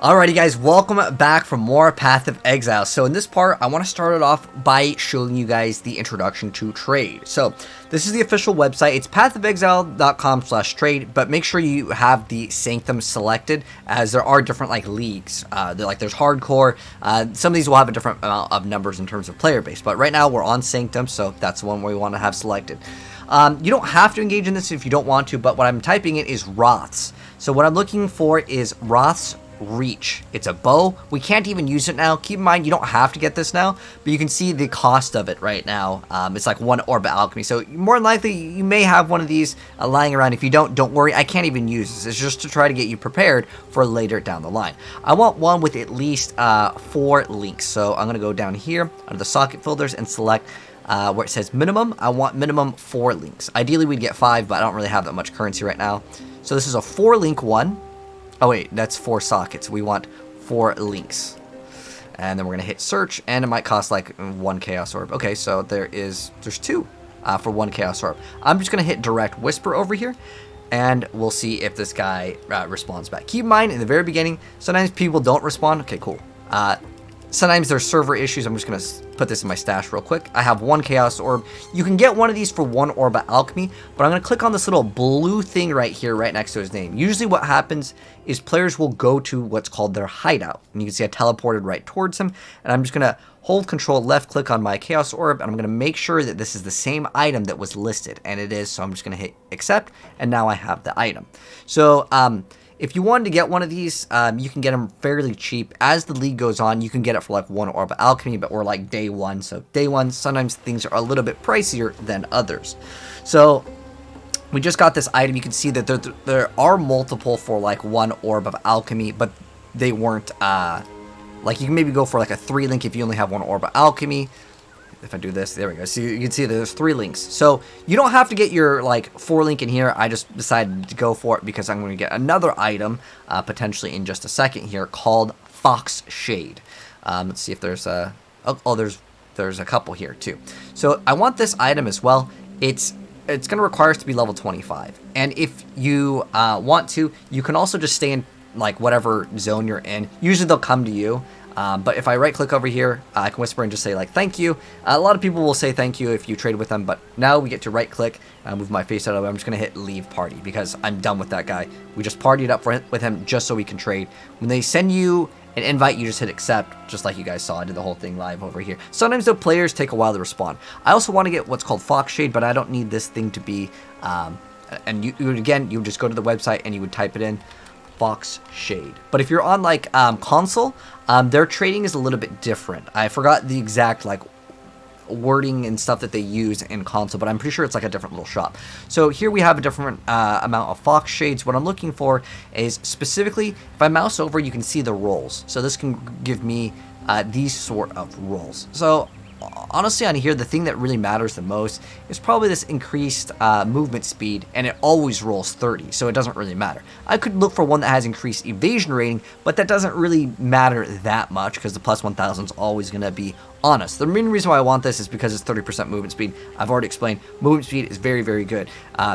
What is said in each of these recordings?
Alrighty guys, welcome back for more Path of Exile. So in this part, I want to start it off by showing you guys the introduction to trade. So this is the official website. It's pathofexile.com/trade, but make sure you have the Sanctum selected, as there are different leagues. There's hardcore. Some of these will have a different amount of numbers in terms of player base, but right now we're on Sanctum, so that's the one we want to have selected. You don't have to engage in this if you don't want to, but what I'm typing in is Roths. So what I'm looking for is Roths Reach. It's a bow. We can't even use it now. Keep in mind, you don't have to get this now, but you can see the cost of it right now. It's like 1 orb of alchemy. So more than likely, you may have one of these lying around. If you don't worry. I can't even use this. It's just to try to get you prepared for later down the line. I want one with at least 4 links. So I'm going to go down here under the socket filters and select where it says minimum. I want minimum 4 links. Ideally, we'd get 5, but I don't really have that much currency right now. So this is a 4 link one. Oh wait, that's 4 sockets. We want 4 links. And then we're gonna hit search, and it might cost like 1 chaos orb. Okay, so there's 2 for 1 chaos orb. I'm just gonna hit direct whisper over here, and we'll see if this guy responds back. Keep in mind, in the very beginning, sometimes people don't respond. Okay, cool. Sometimes there's server issues. I'm just going to put this in my stash real quick. I have 1 Chaos Orb. You can get one of these for 1 Orb of Alchemy, but I'm going to click on this little blue thing right here, right next to his name. Usually what happens is players will go to what's called their hideout. And you can see I teleported right towards him. And I'm just going to hold Control left click on my Chaos Orb, and I'm going to make sure that this is the same item that was listed. And it is, so I'm just going to hit accept, and now I have the item. So, if you wanted to get one of these, you can get them fairly cheap. As the league goes on, you can get it for like 1 orb of alchemy, but we're like day 1. So day 1, sometimes things are a little bit pricier than others. So we just got this item. You can see that there are multiple for like 1 orb of alchemy, but they weren't, like you can maybe go for like a 3 link if you only have 1 orb of alchemy. If I do this, there we go. So you can see there's 3 links. So you don't have to get your like 4 link in here. I just decided to go for it because I'm going to get another item potentially in just a second here called Fox Shade. Let's see if there's a there's a couple here too. So I want this item as well. It's going to require us to be level 25. And if you want to, you can also just stay in like whatever zone you're in. Usually they'll come to you. But if I right click over here, I can whisper and just say like thank you. A lot of people will say thank you if you trade with them, but now we get to right click and move my face out of it. I'm just going to hit leave party because I'm done with that guy. We just partied up with him just so we can trade. When they send you an invite, you just hit accept, just like you guys saw. I did the whole thing live over here. Sometimes the players take a while to respond. I also want to get what's called Fox Shade, but I don't need this thing to be, and you would just go to the website and you would type it in. Fox Shade. But if you're on like console, their trading is a little bit different. I forgot the exact like wording and stuff that they use in console, but I'm pretty sure it's like a different little shop. So here we have a different amount of Fox Shades. What I'm looking for is specifically, if I mouse over, you can see the rolls. So this can give me these sort of rolls. So honestly, on here, the thing that really matters the most is probably this increased movement speed, and it always rolls 30, so it doesn't really matter. I could look for one that has increased evasion rating, but that doesn't really matter that much because the plus 1000 is always going to be on us. The main reason why I want this is because it's 30% movement speed. I've already explained movement speed is very, very good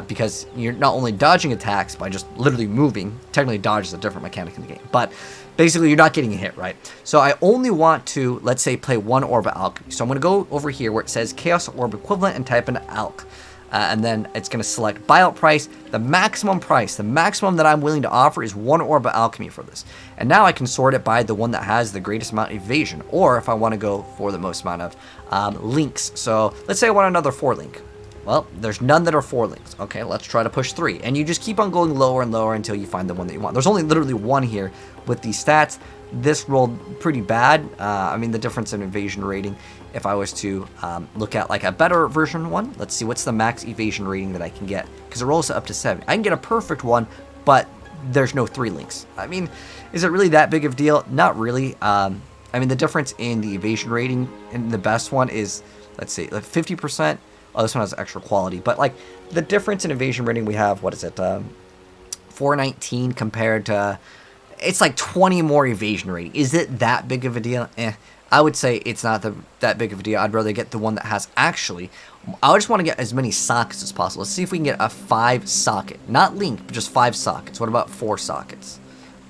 because you're not only dodging attacks by just literally moving. Technically, dodge is a different mechanic in the game, but basically, you're not getting a hit, right? So I only want to, let's say, play 1 orb of alchemy. So I'm going to go over here where it says Chaos Orb Equivalent and type in alch. And then it's going to select buyout price. The maximum that I'm willing to offer is 1 orb of alchemy for this. And now I can sort it by the one that has the greatest amount of evasion, or if I want to go for the most amount of links. So let's say I want another 4 link. Well, there's none that are 4 links. Okay, let's try to push 3. And you just keep on going lower and lower until you find the one that you want. There's only literally 1 here with these stats. This rolled pretty bad. I mean, the difference in evasion rating, if I was to look at like a better version one, let's see, what's the max evasion rating that I can get? Because it rolls up to 7. I can get a perfect one, but there's no 3 links. I mean, is it really that big of a deal? Not really. I mean, the difference in the evasion rating in the best one is, let's see, like 50%. Oh, this one has extra quality, but like the difference in evasion rating we have, what is it, 419 compared to, it's like 20 more evasion rating. Is it that big of a deal? I would say it's not that big of a deal. I'd rather get the one that has actually, I just want to get as many sockets as possible. Let's see if we can get a 5 socket, not link, but just 5 sockets. What about 4 sockets?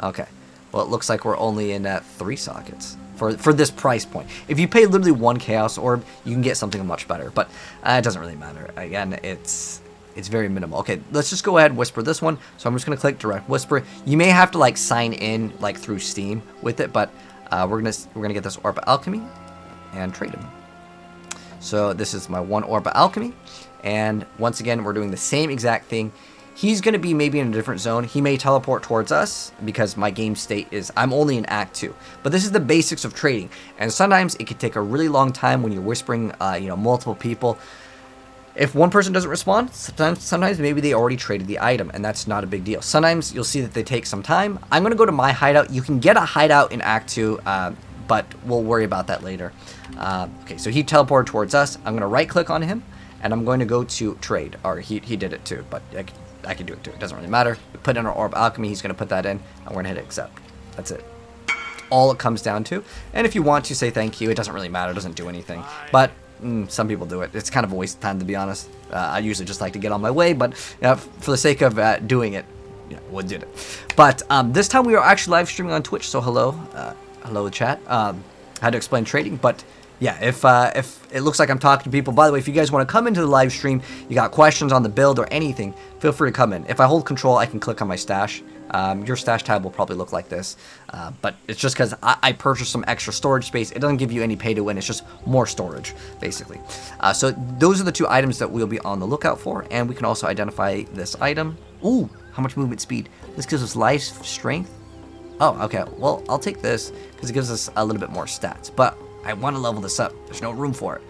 Okay, Well, it looks like we're only in at 3 sockets for this price point. If you pay literally 1 Chaos Orb, you can get something much better. But it doesn't really matter. Again, it's very minimal. Okay, let's just go ahead and whisper this one. So I'm just going to click direct whisper. You may have to like sign in like through Steam with it, but we're gonna get this Orb of Alchemy and trade him. So this is my 1 Orb of Alchemy, and once again we're doing the same exact thing. He's going to be maybe in a different zone. He may teleport towards us because my game state is I'm only in Act 2. But this is the basics of trading, and sometimes it could take a really long time when you're whispering multiple people. If one person doesn't respond, sometimes maybe they already traded the item, and that's not a big deal. Sometimes you'll see that they take some time. I'm going to go to my hideout. You can get a hideout in Act 2, but we'll worry about that later. Okay, so he teleported towards us. I'm going to right-click on him, and I'm going to go to trade. Or he did it too, but I can do it too. It doesn't really matter. We put in our Orb Alchemy. He's going to put that in, and we're going to hit accept. That's it. All it comes down to. And if you want to say thank you, it doesn't really matter. It doesn't do anything. But some people do it. It's kind of a waste of time, to be honest. I usually just like to get on my way, but for the sake of doing it, we'll do it. But this time we are actually live streaming on Twitch, so hello chat. Had to explain trading, but yeah, if it looks like I'm talking to people, by the way, if you guys want to come into the live stream, you got questions on the build or anything, feel free to come in. If I hold control, I can click on my stash. Your stash tab will probably look like this, but it's just because I purchased some extra storage space. It doesn't give you any pay to win. It's just more storage, basically. So those are the 2 items that we'll be on the lookout for, and we can also identify this item. Ooh, how much movement speed? This gives us life strength. Oh, okay. Well, I'll take this because it gives us a little bit more stats, but I want to level this up. There's no room for it.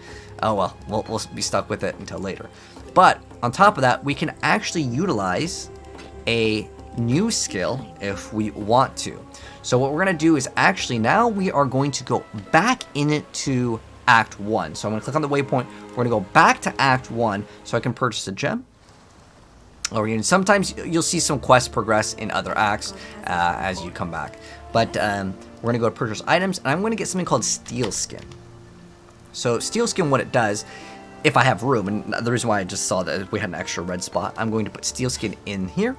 Oh, well, we'll be stuck with it until later. But on top of that, we can actually utilize a new skill if we want to. So what we're going to do is actually now we are going to go back into Act 1. So I'm going to click on the waypoint. We're going to go back to Act 1 so I can purchase a gem. Or sometimes you'll see some quests progress in other acts as you come back. But we're going to go to purchase items, and I'm going to get something called Steel Skin. So Steel Skin, what it does, if I have room, and the reason why I just saw that we had an extra red spot, I'm going to put Steel Skin in here,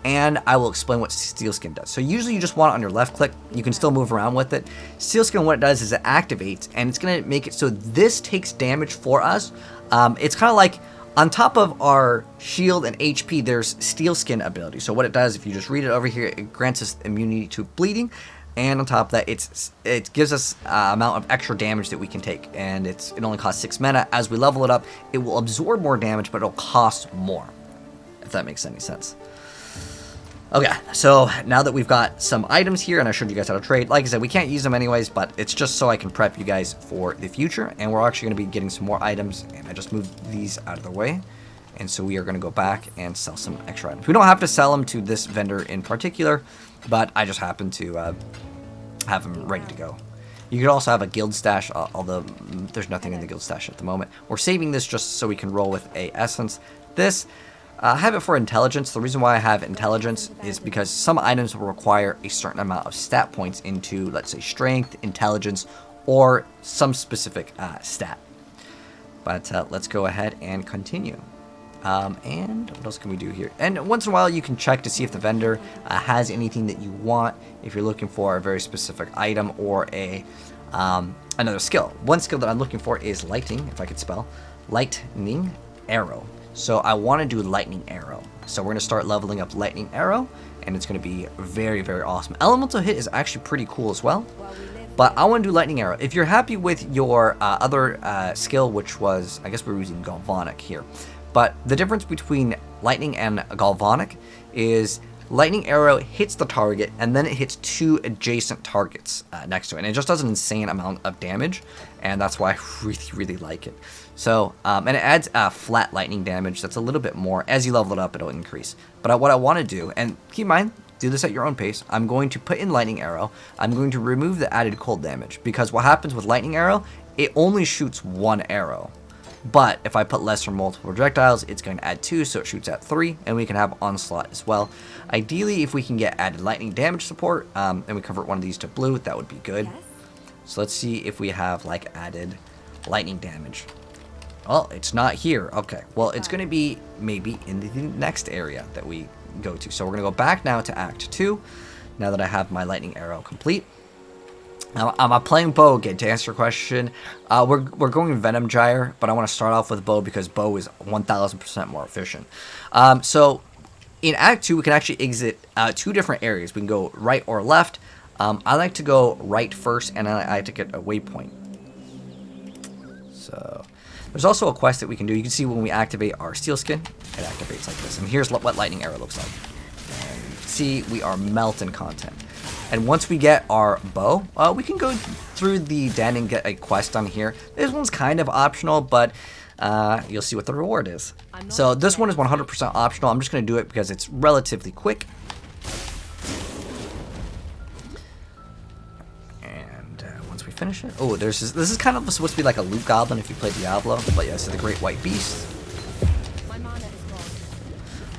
and I will explain what Steel Skin does. So usually you just want it on your left click. You can still move around with it. Steel Skin, what it does is it activates, and it's going to make it so this takes damage for us. It's kind of like on top of our shield and HP, there's Steel Skin ability. So what it does, if you just read it over here, it grants us immunity to bleeding. And on top of that, it gives us amount of extra damage that we can take. And it only costs 6 mana. As we level it up, it will absorb more damage, but it'll cost more. If that makes any sense. Okay, so now that we've got some items here, and I showed you guys how to trade, like I said, we can't use them anyways, but it's just so I can prep you guys for the future, and we're actually going to be getting some more items, and I just moved these out of the way, and so we are going to go back and sell some extra items. We don't have to sell them to this vendor in particular, but I just happen to have them ready to go. You could also have a guild stash, although there's nothing in the guild stash at the moment. We're saving this just so we can roll with a essence. This, I have it for intelligence. The reason why I have intelligence is because some items will require a certain amount of stat points into, let's say, strength, intelligence, or some specific stat. But let's go ahead and continue. And what else can we do here? And once in a while, you can check to see if the vendor has anything that you want. If you're looking for a very specific item or a another skill. One skill that I'm looking for is lightning, if I could spell. Lightning arrow. So I want to do lightning arrow. So we're going to start leveling up lightning arrow, and it's going to be very, very awesome. Elemental hit is actually pretty cool as well. But I want to do lightning arrow. If you're happy with your other skill, which was, I guess we're using galvanic here. But the difference between lightning and galvanic is lightning arrow hits the target, and then it hits 2 adjacent targets next to it. And it just does an insane amount of damage, and that's why I really, really like it. So, and it adds flat lightning damage that's a little bit more. As you level it up, it'll increase. But what I want to do, and keep in mind, do this at your own pace, I'm going to put in lightning arrow. I'm going to remove the added cold damage, because what happens with lightning arrow, it only shoots 1 arrow. But if I put less or multiple projectiles, it's going to add 2, so it shoots at 3, and we can have onslaught as well. Ideally, if we can get added lightning damage support, and we convert one of these to blue, that would be good. So let's see if we have like added lightning damage. Well, it's not here. Okay, well, it's going to be maybe in the next area that we go to. So we're going to go back now to Act 2. now that I have my lightning arrow complete. Now, I'm playing bow again. To answer your question, we're going Venom Gyre, but I want to start off with bow because bow is 1000% more efficient. So in Act 2, we can actually exit 2 different areas. We can go right or left. I like to go right first, and I like to get a waypoint. So there's also a quest that we can do. You can see when we activate our steel skin, it activates like this. And here's what lightning arrow looks like. And you can see we are melting content. And once we get our bow, we can go through the den and get a quest on here. This one's kind of optional, but you'll see what the reward is. So this one is 100% optional. I'm just going to do it because it's relatively quick. And once we finish it, oh, this is kind of supposed to be like a loot goblin if you play Diablo. But yeah, so the Great White Beast.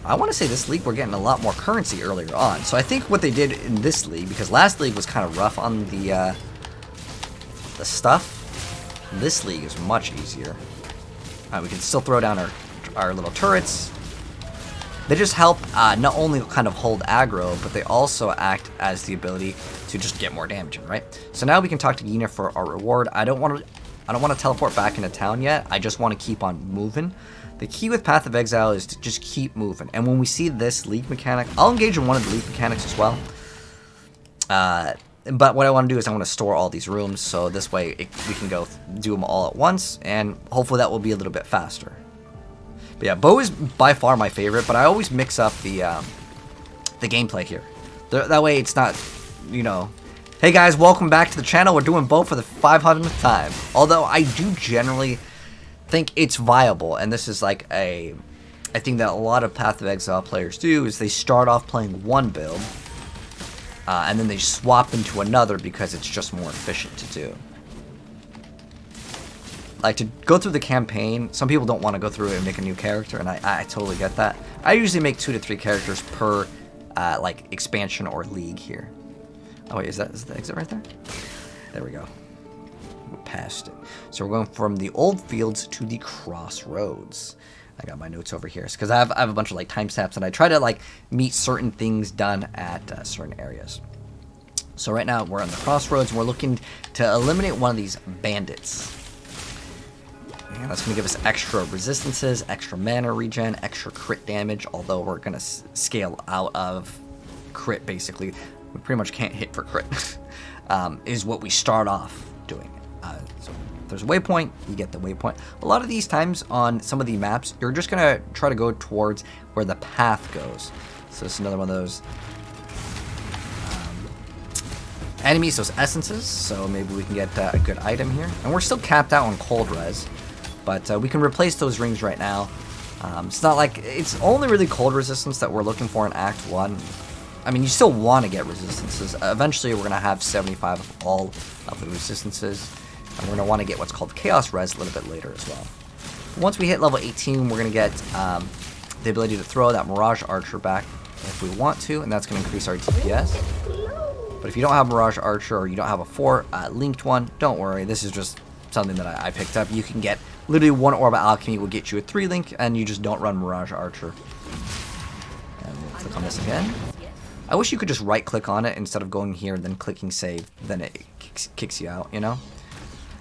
I want to say this league we're getting a lot more currency earlier on. So I think what they did in this league, because last league was kind of rough on the stuff, this league is much easier. We can still throw down our little turrets. They just help not only kind of hold aggro, but they also act as the ability to just get more damage in, right? So now we can talk to Yugioh for our reward. I don't want to teleport back into town yet. I just want to keep on moving. The key with Path of Exile is to just keep moving. And when we see this league mechanic, I'll engage in one of the league mechanics as well. But what I want to do is I want to store all these rooms, so this way we can go do them all at once, and hopefully that will be a little bit faster. But yeah, bow is by far my favorite, but I always mix up the gameplay here. That way it's not, you know, hey guys, welcome back to the channel. We're doing bow for the 500th time. Although I do generally think it's viable, and this is like I think that a lot of Path of Exile players do, is they start off playing one build, and then they swap into another because it's just more efficient to do. Like, to go through the campaign, some people don't want to go through it and make a new character, and I totally get that. I usually make 2 to 3 characters per like expansion or league here. Oh wait, is the exit right there? There we go. We're past it. So we're going from the old fields to the crossroads. I got my notes over here because I have a bunch of like timestamps, and I try to like meet certain things done at certain areas. So right now we're on the crossroads, and we're looking to eliminate one of these bandits. And that's going to give us extra resistances, extra mana regen, extra crit damage. Although we're going to scale out of crit, basically, we pretty much can't hit for crit. Is what we start off doing. So if there's a waypoint, you get the waypoint. A lot of these times on some of the maps, you're just going to try to go towards where the path goes. So it's another one of those enemies, those essences. So maybe we can get a good item here. And we're still capped out on cold res, but we can replace those rings right now. It's not like it's only really cold resistance that we're looking for in Act 1. I mean, you still want to get resistances. Eventually, we're going to have 75 of all of the resistances. And we're going to want to get what's called Chaos Res a little bit later as well. Once we hit level 18, we're going to get the ability to throw that Mirage Archer back if we want to, and that's going to increase our DPS. But if you don't have Mirage Archer, or you don't have a 4 linked one, don't worry. This is just something that I picked up. You can get literally 1 Orb of Alchemy will get you a 3 link, and you just don't run Mirage Archer. And we'll click on this again. I wish you could just right click on it instead of going here and then clicking save, then it kicks you out, you know?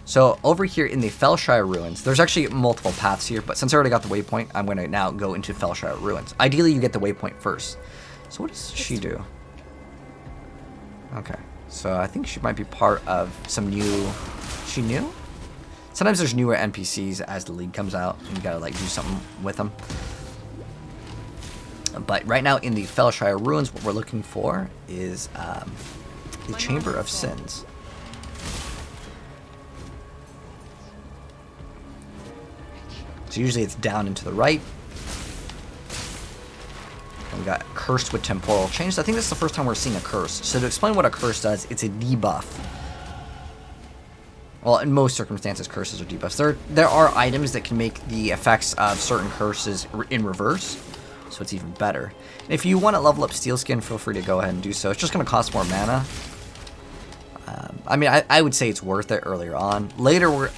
So over here in the Felshire Ruins, there's actually multiple paths here, but since I already got the waypoint, I'm going to now go into Felshire Ruins. Ideally, you get the waypoint first. So what does she do? Okay, so I think she might be part of some new... She new? Sometimes there's newer NPCs as the league comes out, and you gotta like do something with them. But right now in the Felshire Ruins, what we're looking for is the Chamber of Sins. So usually it's down and to the right. And we got Cursed with Temporal Change. I think this is the first time we're seeing a curse. So to explain what a curse does, it's a debuff. Well, in most circumstances, curses are debuffs. There are items that can make the effects of certain curses in reverse, so it's even better. And if you want to level up Steel Skin, feel free to go ahead and do so. It's just going to cost more mana. I mean, I would say it's worth it earlier on. Later,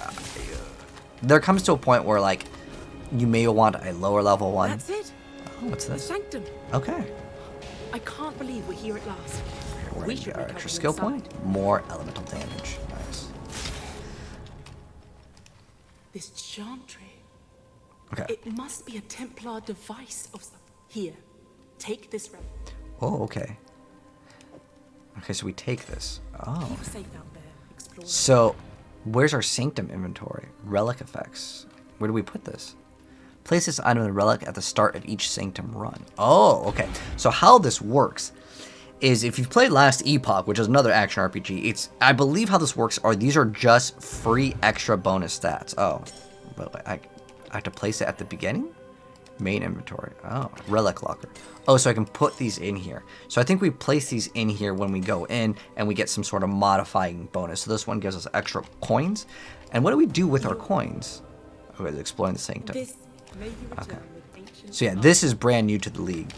there comes to a point where, like, you may want a lower level one. That's it. Oh, what's this? The Sanctum. Okay. I can't believe we're here at last. we're going to get our extra skill point. More elemental damage. Nice. This chantry. Okay. It must be a Templar device of some. Here, take this. Oh, okay. Okay, so we take this. Oh. Keep safe out there. Explore. So, where's our Sanctum inventory? Relic effects. Where do we put this? Place this item in the relic at the start of each Sanctum run. Oh, okay. So how this works is if you've played Last Epoch, which is another action RPG, I believe how this works are these are just free extra bonus stats. Oh, but I have to place it at the beginning? Main inventory. Oh, relic locker. Oh, so I can put these in here. So I think we place these in here when we go in and we get some sort of modifying bonus. So this one gives us extra coins. And what do we do with our coins? Okay, exploring the Sanctum. Okay. So yeah, this is brand new to the league.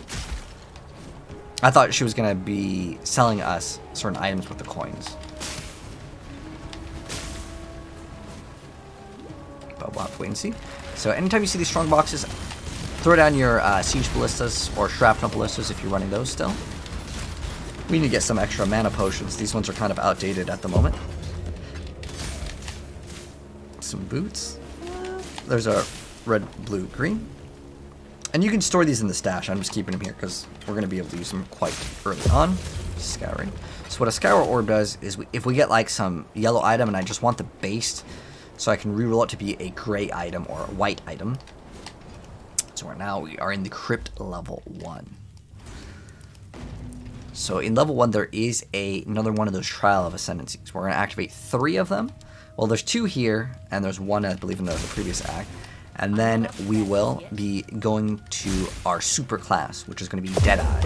I thought she was going to be selling us certain items with the coins. But we'll have to wait and see. So anytime you see these strong boxes, throw down your siege ballistas or shrapnel ballistas if you're running those still. We need to get some extra mana potions. These ones are kind of outdated at the moment. Some boots. There's a red, blue, green. And you can store these in the stash. I'm just keeping them here because we're going to be able to use them quite early on. Scouring. So what a scour orb does is if we get like some yellow item and I just want the base so I can reroll it to be a gray item or a white item. So right now we are in the Crypt level 1. So in level 1 there is another one of those Trial of Ascendancies. We're going to activate 3 of them. Well, there's 2 here, and there's 1, I believe, in the previous act. And then we will be going to our super class, which is going to be Deadeye.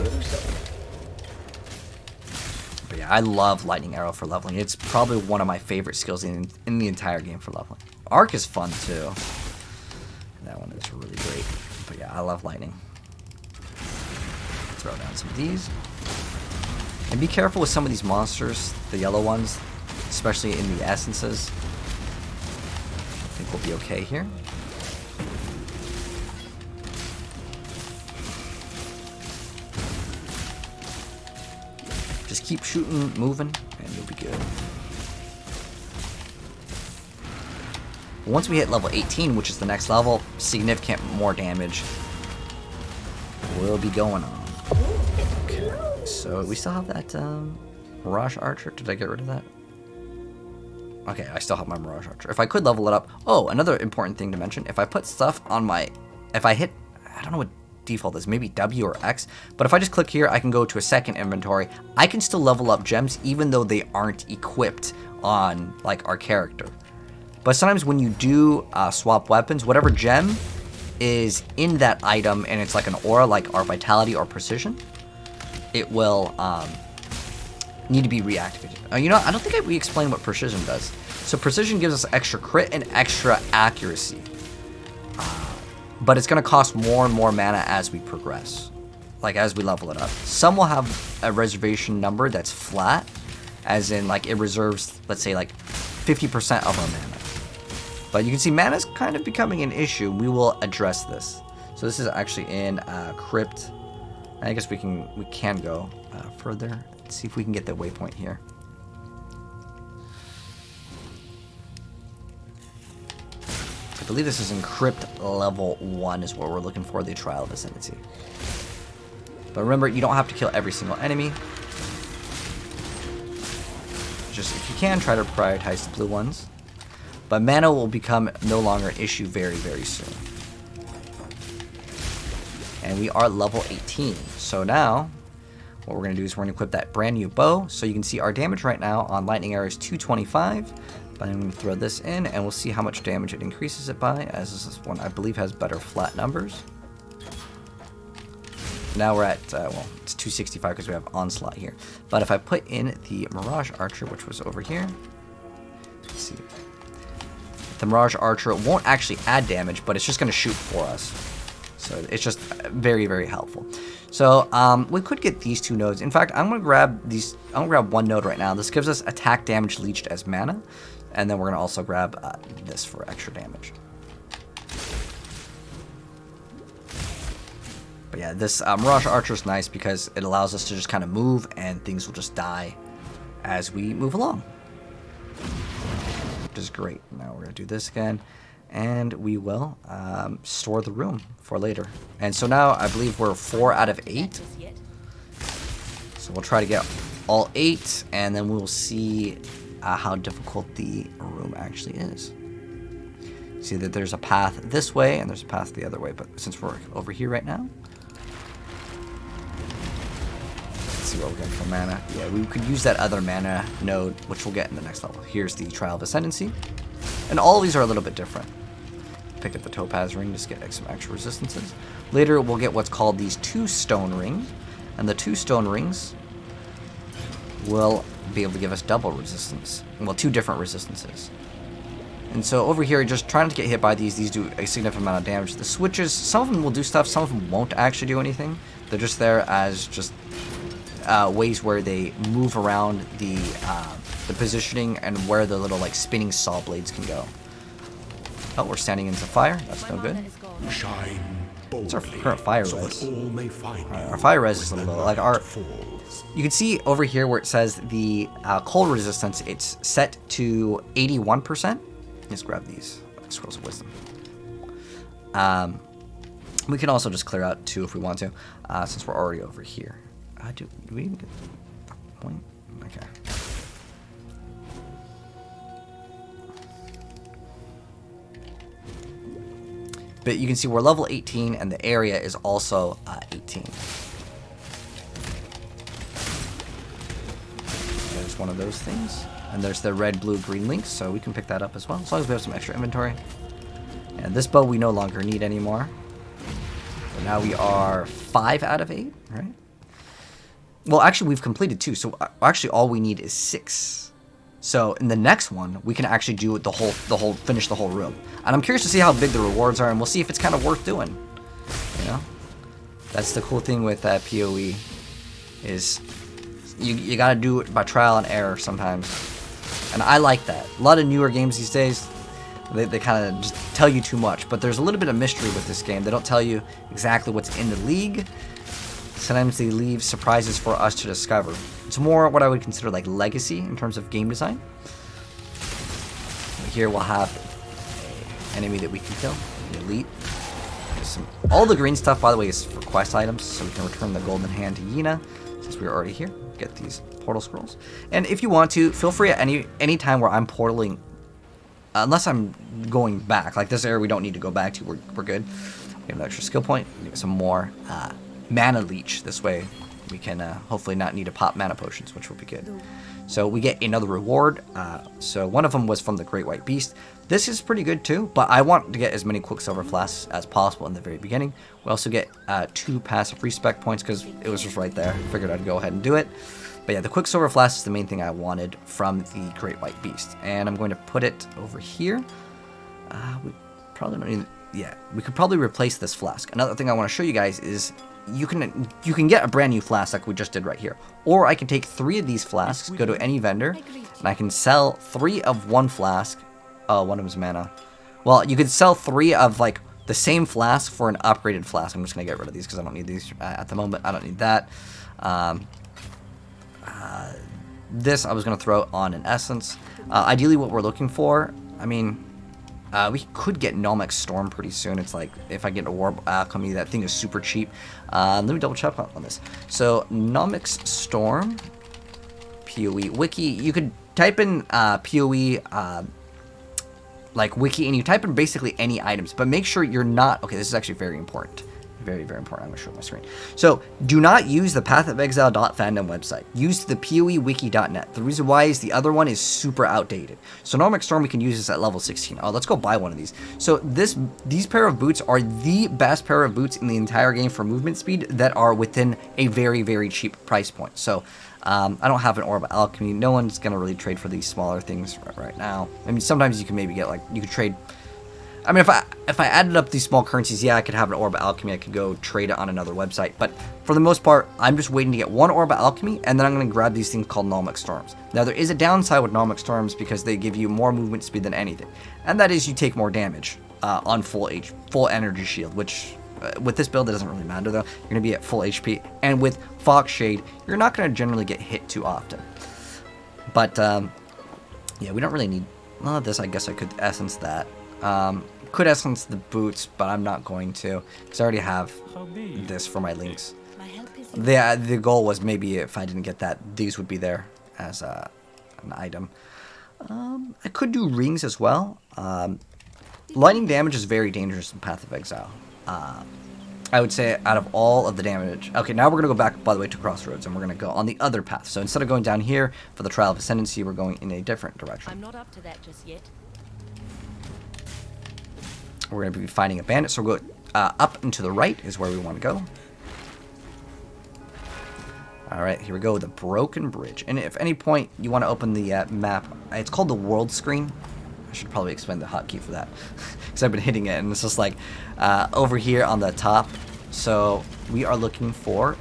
But yeah, I love Lightning Arrow for leveling. It's probably one of my favorite skills in the entire game for leveling. Arc is fun, too. That one is really great. But yeah, I love Lightning. Throw down some of these. And be careful with some of these monsters, the yellow ones, especially in the essences. I think we'll be okay here. Just keep shooting, moving, and you'll be good. Once we hit level 18, which is the next level, significant more damage will be going on. Okay, so we still have that Mirage Archer. Did I get rid of that? Okay, I still have my Mirage Archer. If I could level it up... Oh, another important thing to mention. If I put stuff on my... If I hit... I don't know what default is. Maybe W or X. But if I just click here, I can go to a second inventory. I can still level up gems even though they aren't equipped on, like, our character. But sometimes when you do swap weapons, whatever gem is in that item and it's like an aura, like our Vitality or Precision, it will... need to be reactivated. You know, I don't think we explained what precision does. So precision gives us extra crit and extra accuracy. But it's going to cost more and more mana as we progress. Like, as we level it up. Some will have a reservation number that's flat. As in, like, it reserves, let's say, like, 50% of our mana. But you can see mana's kind of becoming an issue. We will address this. So this is actually in Crypt. I guess we can go further. Let's see if we can get the waypoint here. I believe this is in Crypt level 1 is what we're looking for, the Trial of Ascendancy. But remember, you don't have to kill every single enemy. Just, if you can, try to prioritize the blue ones. But mana will become no longer an issue very, very soon. And we are level 18. So now... what we're going to do is we're going to equip that brand new bow. So you can see our damage right now on Lightning Arrow is 225. But I'm going to throw this in and we'll see how much damage it increases it by. As this one, I believe, has better flat numbers. Now we're at, well, it's 265 because we have Onslaught here. But if I put in the Mirage Archer, which was over here. Let's see. The Mirage Archer won't actually add damage, but it's just going to shoot for us. So it's just very, very helpful. So we could get these 2 nodes. In fact, I'm gonna grab these. I'm gonna grab 1 node right now. This gives us attack damage leached as mana, and then we're gonna also grab this for extra damage. But yeah, this Mirage Archer is nice because it allows us to just kind of move and things will just die as we move along. Which is great. Now we're going to do this again. And we will store the room for later. And so now I believe we're 4 out of 8. So we'll try to get all 8 and then we'll see how difficult the room actually is. See that there's a path this way and there's a path the other way. But since we're over here right now, let's see what we're getting for mana. Yeah, we could use that other mana node, which we'll get in the next level. Here's the Trial of Ascendancy. And all of these are a little bit different. Pick up the Topaz Ring just to get some extra resistances. Later, we'll get what's called these 2 stone rings. And the 2 stone rings will be able to give us double resistance. Well, 2 different resistances. And so over here, just trying to get hit by these do a significant amount of damage. The switches, some of them will do stuff, some of them won't actually do anything. They're just there as just ways where they move around the positioning and where the little like spinning saw blades can go. Oh, we're standing into fire. That's no good. What's our current fire res? Our fire res is a little low. Like you can see over here where it says the cold resistance. It's set to 81%. Let's grab these scrolls of wisdom. We can also just clear out 2 if we want to, since we're already over here. Do we even get the point? Okay. But you can see we're level 18 and the area is also 18. There's one of those things. And there's the red, blue, green links, so we can pick that up as well, as long as we have some extra inventory. And this bow we no longer need anymore. So now we are 5 out of 8, right? Well, actually, we've completed 2, so actually all we need is 6. So in the next one, we can actually do finish the whole room. And I'm curious to see how big the rewards are, and we'll see if it's kind of worth doing. You know, that's the cool thing with PoE, is you gotta do it by trial and error sometimes. And I like that. A lot of newer games these days, they kind of just tell you too much. But there's a little bit of mystery with this game. They don't tell you exactly what's in the league. Sometimes they leave surprises for us to discover. It's more what I would consider like legacy in terms of game design. Here we'll have an enemy that we can kill, the elite. All the green stuff, by the way, is for quest items, so we can return the golden hand to Yina, since we're already here. Get these portal scrolls. And if you want to, feel free at any time where I'm portaling, unless I'm going back. Like this area we don't need to go back to, we're good. Get an extra skill point, get some more mana leech. This way we can hopefully not need to pop mana potions, which will be good. So we get another reward. So one of them was from the Great White Beast. This is pretty good too, but I want to get as many quicksilver flasks as possible in the very beginning. We also get 2 passive respec points because it was just right there. Figured I'd go ahead and do it. But yeah, the quicksilver flask is the main thing I wanted from the Great White Beast. And I'm going to put it over here. We probably don't need... Yeah, we could probably replace this flask. Another thing I want to show you guys is you can get a brand new flask like we just did right here. Or I can take 3 of these flasks, go to any vendor, and I can sell 3 of one flask. Oh, one of them's mana. Well, you could sell 3 of like the same flask for an upgraded flask. I'm just going to get rid of these because I don't need these at the moment. I don't need that. This I was going to throw on an essence. Ideally what we're looking for, I mean, we could get Nomic Storm pretty soon. It's like, if I get a Warp Alchemy, that thing is super cheap. Let me double check on this. So, Nomic Storm, PoE, Wiki, you could type in PoE, like Wiki, and you type in basically any items, but make sure you're not, okay, this is actually very important. Very, very important. I'm going to show my screen. So, do not use the pathofexile.fandom website. Use the poewiki.net. The reason why is the other one is super outdated. So, Nomic Storm, we can use this at level 16. Oh, let's go buy one of these. So, these pair of boots are the best pair of boots in the entire game for movement speed that are within a very, very cheap price point. So, I don't have an Orb of Alchemy. No one's going to really trade for these smaller things right now. I mean, sometimes you can maybe get, like, you could trade... I mean, if I added up these small currencies, yeah, I could have an Orb of Alchemy. I could go trade it on another website. But for the most part, I'm just waiting to get one Orb of Alchemy, and then I'm going to grab these things called Nomic Storms. Now, there is a downside with Nomic Storms because they give you more movement speed than anything. And that is you take more damage on full energy shield, which With this build, it doesn't really matter, though. You're going to be at full HP. And with Fox Shade, you're not going to generally get hit too often. But, yeah, we don't really need... Well, this, I guess I could essence that. Could essence the boots, but I'm not going to. Because I already have this for my links. The goal was maybe if I didn't get that, these would be there as an item. I could do rings as well. Lightning damage is very dangerous in Path of Exile. I would say out of all of the damage... Okay, now we're going to go back, by the way, to Crossroads, and we're going to go on the other path. So instead of going down here for the Trial of Ascendancy, we're going in a different direction. I'm not up to that just yet. We're going to be fighting a bandit, so we'll go up and to the right is where we want to go. Alright, here we go, the Broken Bridge. And if at any point you want to open the map, it's called the World Screen. I should probably explain the hotkey for that, because I've been hitting it, and it's just like over here on the top. So we are looking for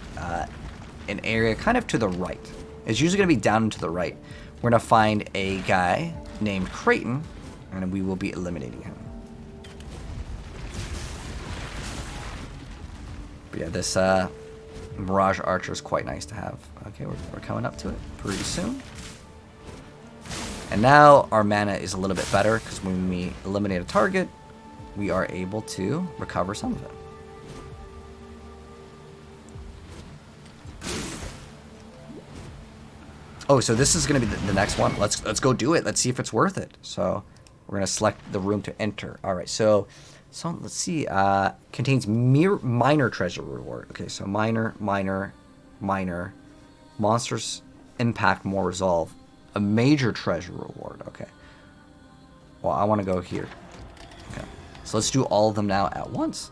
an area kind of to the right. It's usually going to be down and to the right. We're going to find a guy named Kraityn, and we will be eliminating him. But yeah, this Mirage Archer is quite nice to have. Okay, we're coming up to it pretty soon. And now our mana is a little bit better, because when we eliminate a target, we are able to recover some of it. Oh, so this is going to be the next one. Let's go do it. Let's see if it's worth it. So we're going to select the room to enter. All right, so let's see. Contains minor treasure reward. Okay, so minor. Monsters impact more resolve. A major treasure reward. Okay. Well, I want to go here. Okay. So let's do all of them now at once.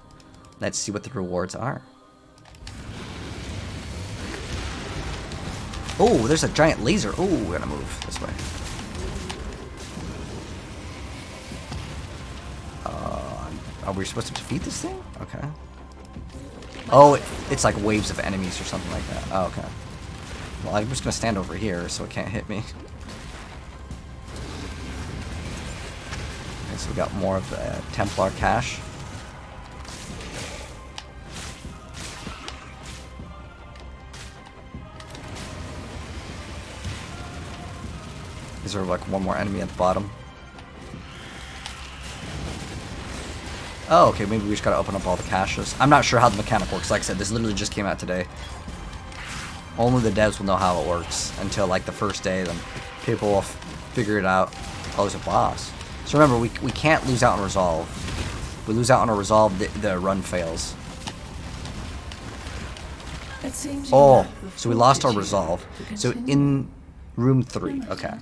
Let's see what the rewards are. Oh, there's a giant laser. Oh, we're gonna move this way. Are we supposed to defeat this thing? Okay. Oh, it's like waves of enemies or something like that. Oh, okay. Well, I'm just gonna stand over here so it can't hit me. Okay, so we got more of the Templar cash. Is there like one more enemy at the bottom? Oh, okay, maybe we just gotta open up all the caches. I'm not sure how the mechanic works. Like I said, this literally just came out today. Only the devs will know how it works until like the first day, then people will figure it out. Oh, there's a boss. So remember, we can't lose out on resolve. If we lose out on a resolve, the run fails. Oh, so we lost our resolve. So in room 3, okay.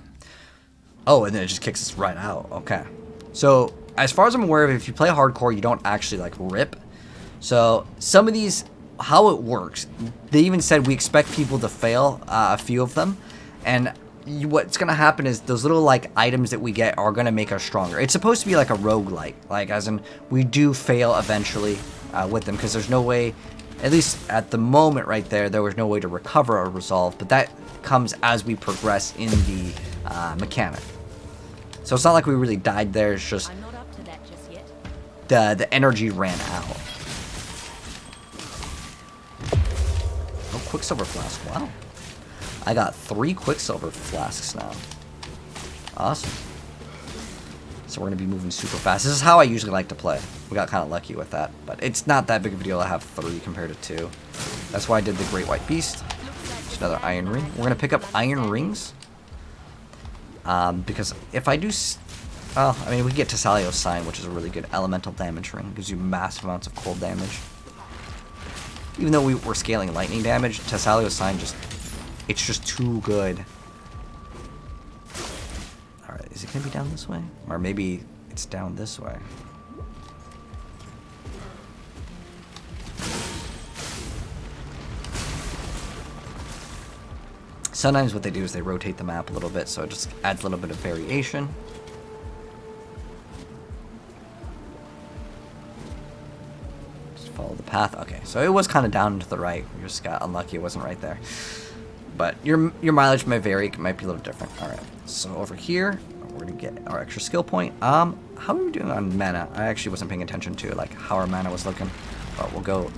Oh, and then it just kicks us right out. Okay. So as far as I'm aware of, if you play hardcore, you don't actually like rip. So some of these, how it works, they even said we expect people to fail a few of them, and what's gonna happen is those little like items that we get are gonna make us stronger. It's supposed to be like a roguelike, like as in we do fail eventually with them, because there's no way, at least at the moment right there was no way to recover a resolve, but that comes as we progress in the mechanic. So it's not like we really died there, it's just I'm not up to that just yet. The energy ran out. Oh, quicksilver flask, wow. I got 3 quicksilver flasks now. Awesome. So we're going to be moving super fast. This is how I usually like to play. We got kind of lucky with that, but it's not that big of a deal to have 3 compared to 2. That's why I did the Great White Beast. Just another iron ring. We're going to pick up iron rings. Because if I do... Well, I mean, we get Tassalio's Sign, which is a really good elemental damage ring. It gives you massive amounts of cold damage. Even though we're scaling lightning damage, Tassalio's Sign just... It's just too good. Alright, is it going to be down this way? Or maybe it's down this way. Sometimes what they do is they rotate the map a little bit, so it just adds a little bit of variation. Just follow the path. Okay, so it was kind of down to the right. We just got unlucky it wasn't right there. But your mileage may vary. It might be a little different. All right, so over here, we're going to get our extra skill point. How are we doing on mana? I actually wasn't paying attention to like how our mana was looking. we'll go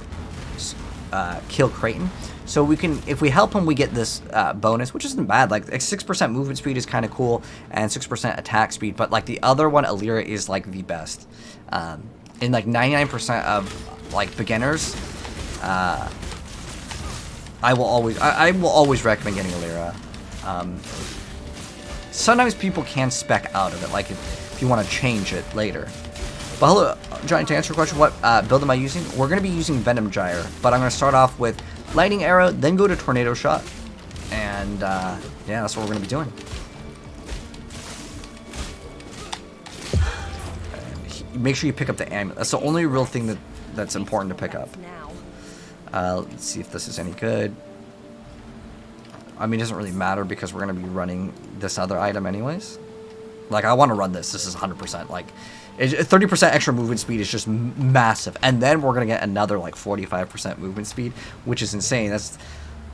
kill Kraityn. So we can, if we help him, we get this bonus, which isn't bad. Like 6% movement speed is kind of cool, and 6% attack speed. But like the other one, Alira, is like the best. In like 99% of like beginners, I will always recommend getting Alira. Sometimes people can spec out of it, like if you want to change it later. But hello, Giant, to answer your question, what build am I using? We're going to be using Venom Gyre, but I'm going to start off with Lightning Arrow, then go to Tornado Shot, and yeah, that's what we're going to be doing. And make sure you pick up the amulet. That's the only real thing that's important to pick up. Let's see if this is any good. I mean, it doesn't really matter because we're going to be running this other item anyways. Like, I want to run this. This is 100%. Like, 30% extra movement speed is just massive. And then we're going to get another, like, 45% movement speed, which is insane. That's...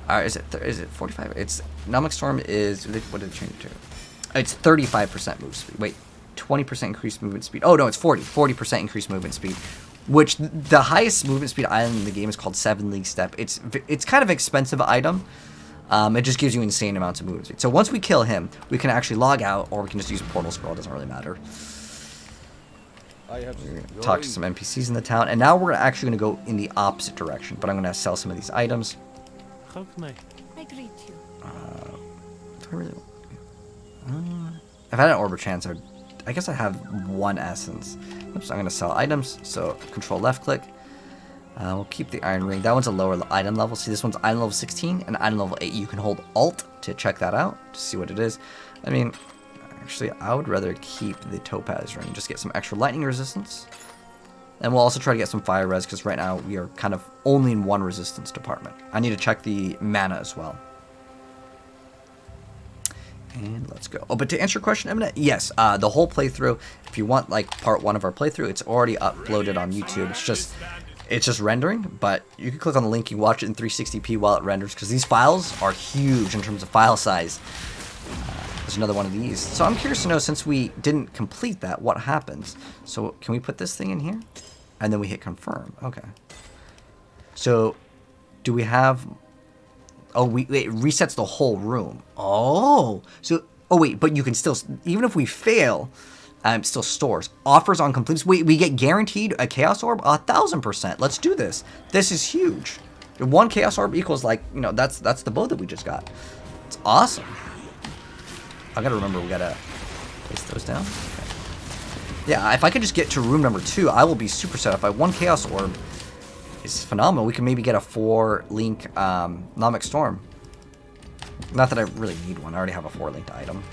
is it 45? It's... Nomic Storm is... What did it change to? It's 35% move speed. Wait. 20% increased movement speed. Oh, no, it's 40. 40% increased movement speed. Which, the highest movement speed item in the game is called 7 League Step. It's kind of expensive item. It just gives you insane amounts of movement speed. So once we kill him, we can actually log out, or we can just use Portal Scroll. It doesn't really matter. Talk to some NPCs in the town, and now we're actually going to go in the opposite direction. But I'm going to sell some of these items. How can I greet you? Do I really? If I had an Orb of Chance, I guess I have 1 essence. Oops, I'm going to sell items. So control left click. We'll keep the Iron Ring. That one's a lower item level. See, this one's item level 16 and item level 8. You can hold Alt to check that out, to see what it is. I mean, actually, I would rather keep the Topaz Ring. Just get some extra lightning resistance. And we'll also try to get some fire res, because right now we are kind of only in 1 resistance department. I need to check the mana as well. And let's go. Oh, but to answer your question, Eminem, yes, the whole playthrough, if you want like part 1 of our playthrough, it's already uploaded on YouTube. It's just rendering, but you can click on the link, you can watch it in 360p while it renders, because these files are huge in terms of file size. There's another one of these. So I'm curious to know, since we didn't complete that, what happens? So can we put this thing in here? And then we hit confirm. Okay. So do we have... Oh, it resets the whole room. Oh. So, oh wait, but you can still, even if we fail... still stores. Offers on completes. Wait, we get guaranteed a Chaos Orb? 1000%. Let's do this. This is huge. 1 Chaos Orb equals, like, you know, that's the bow that we just got. It's awesome. I gotta remember, we gotta place those down. Okay. Yeah, if I could just get to room number 2, I will be super set. If I have 1 Chaos Orb, it's phenomenal. We can maybe get a 4-link Nomic Storm. Not that I really need one. I already have a 4-linked item.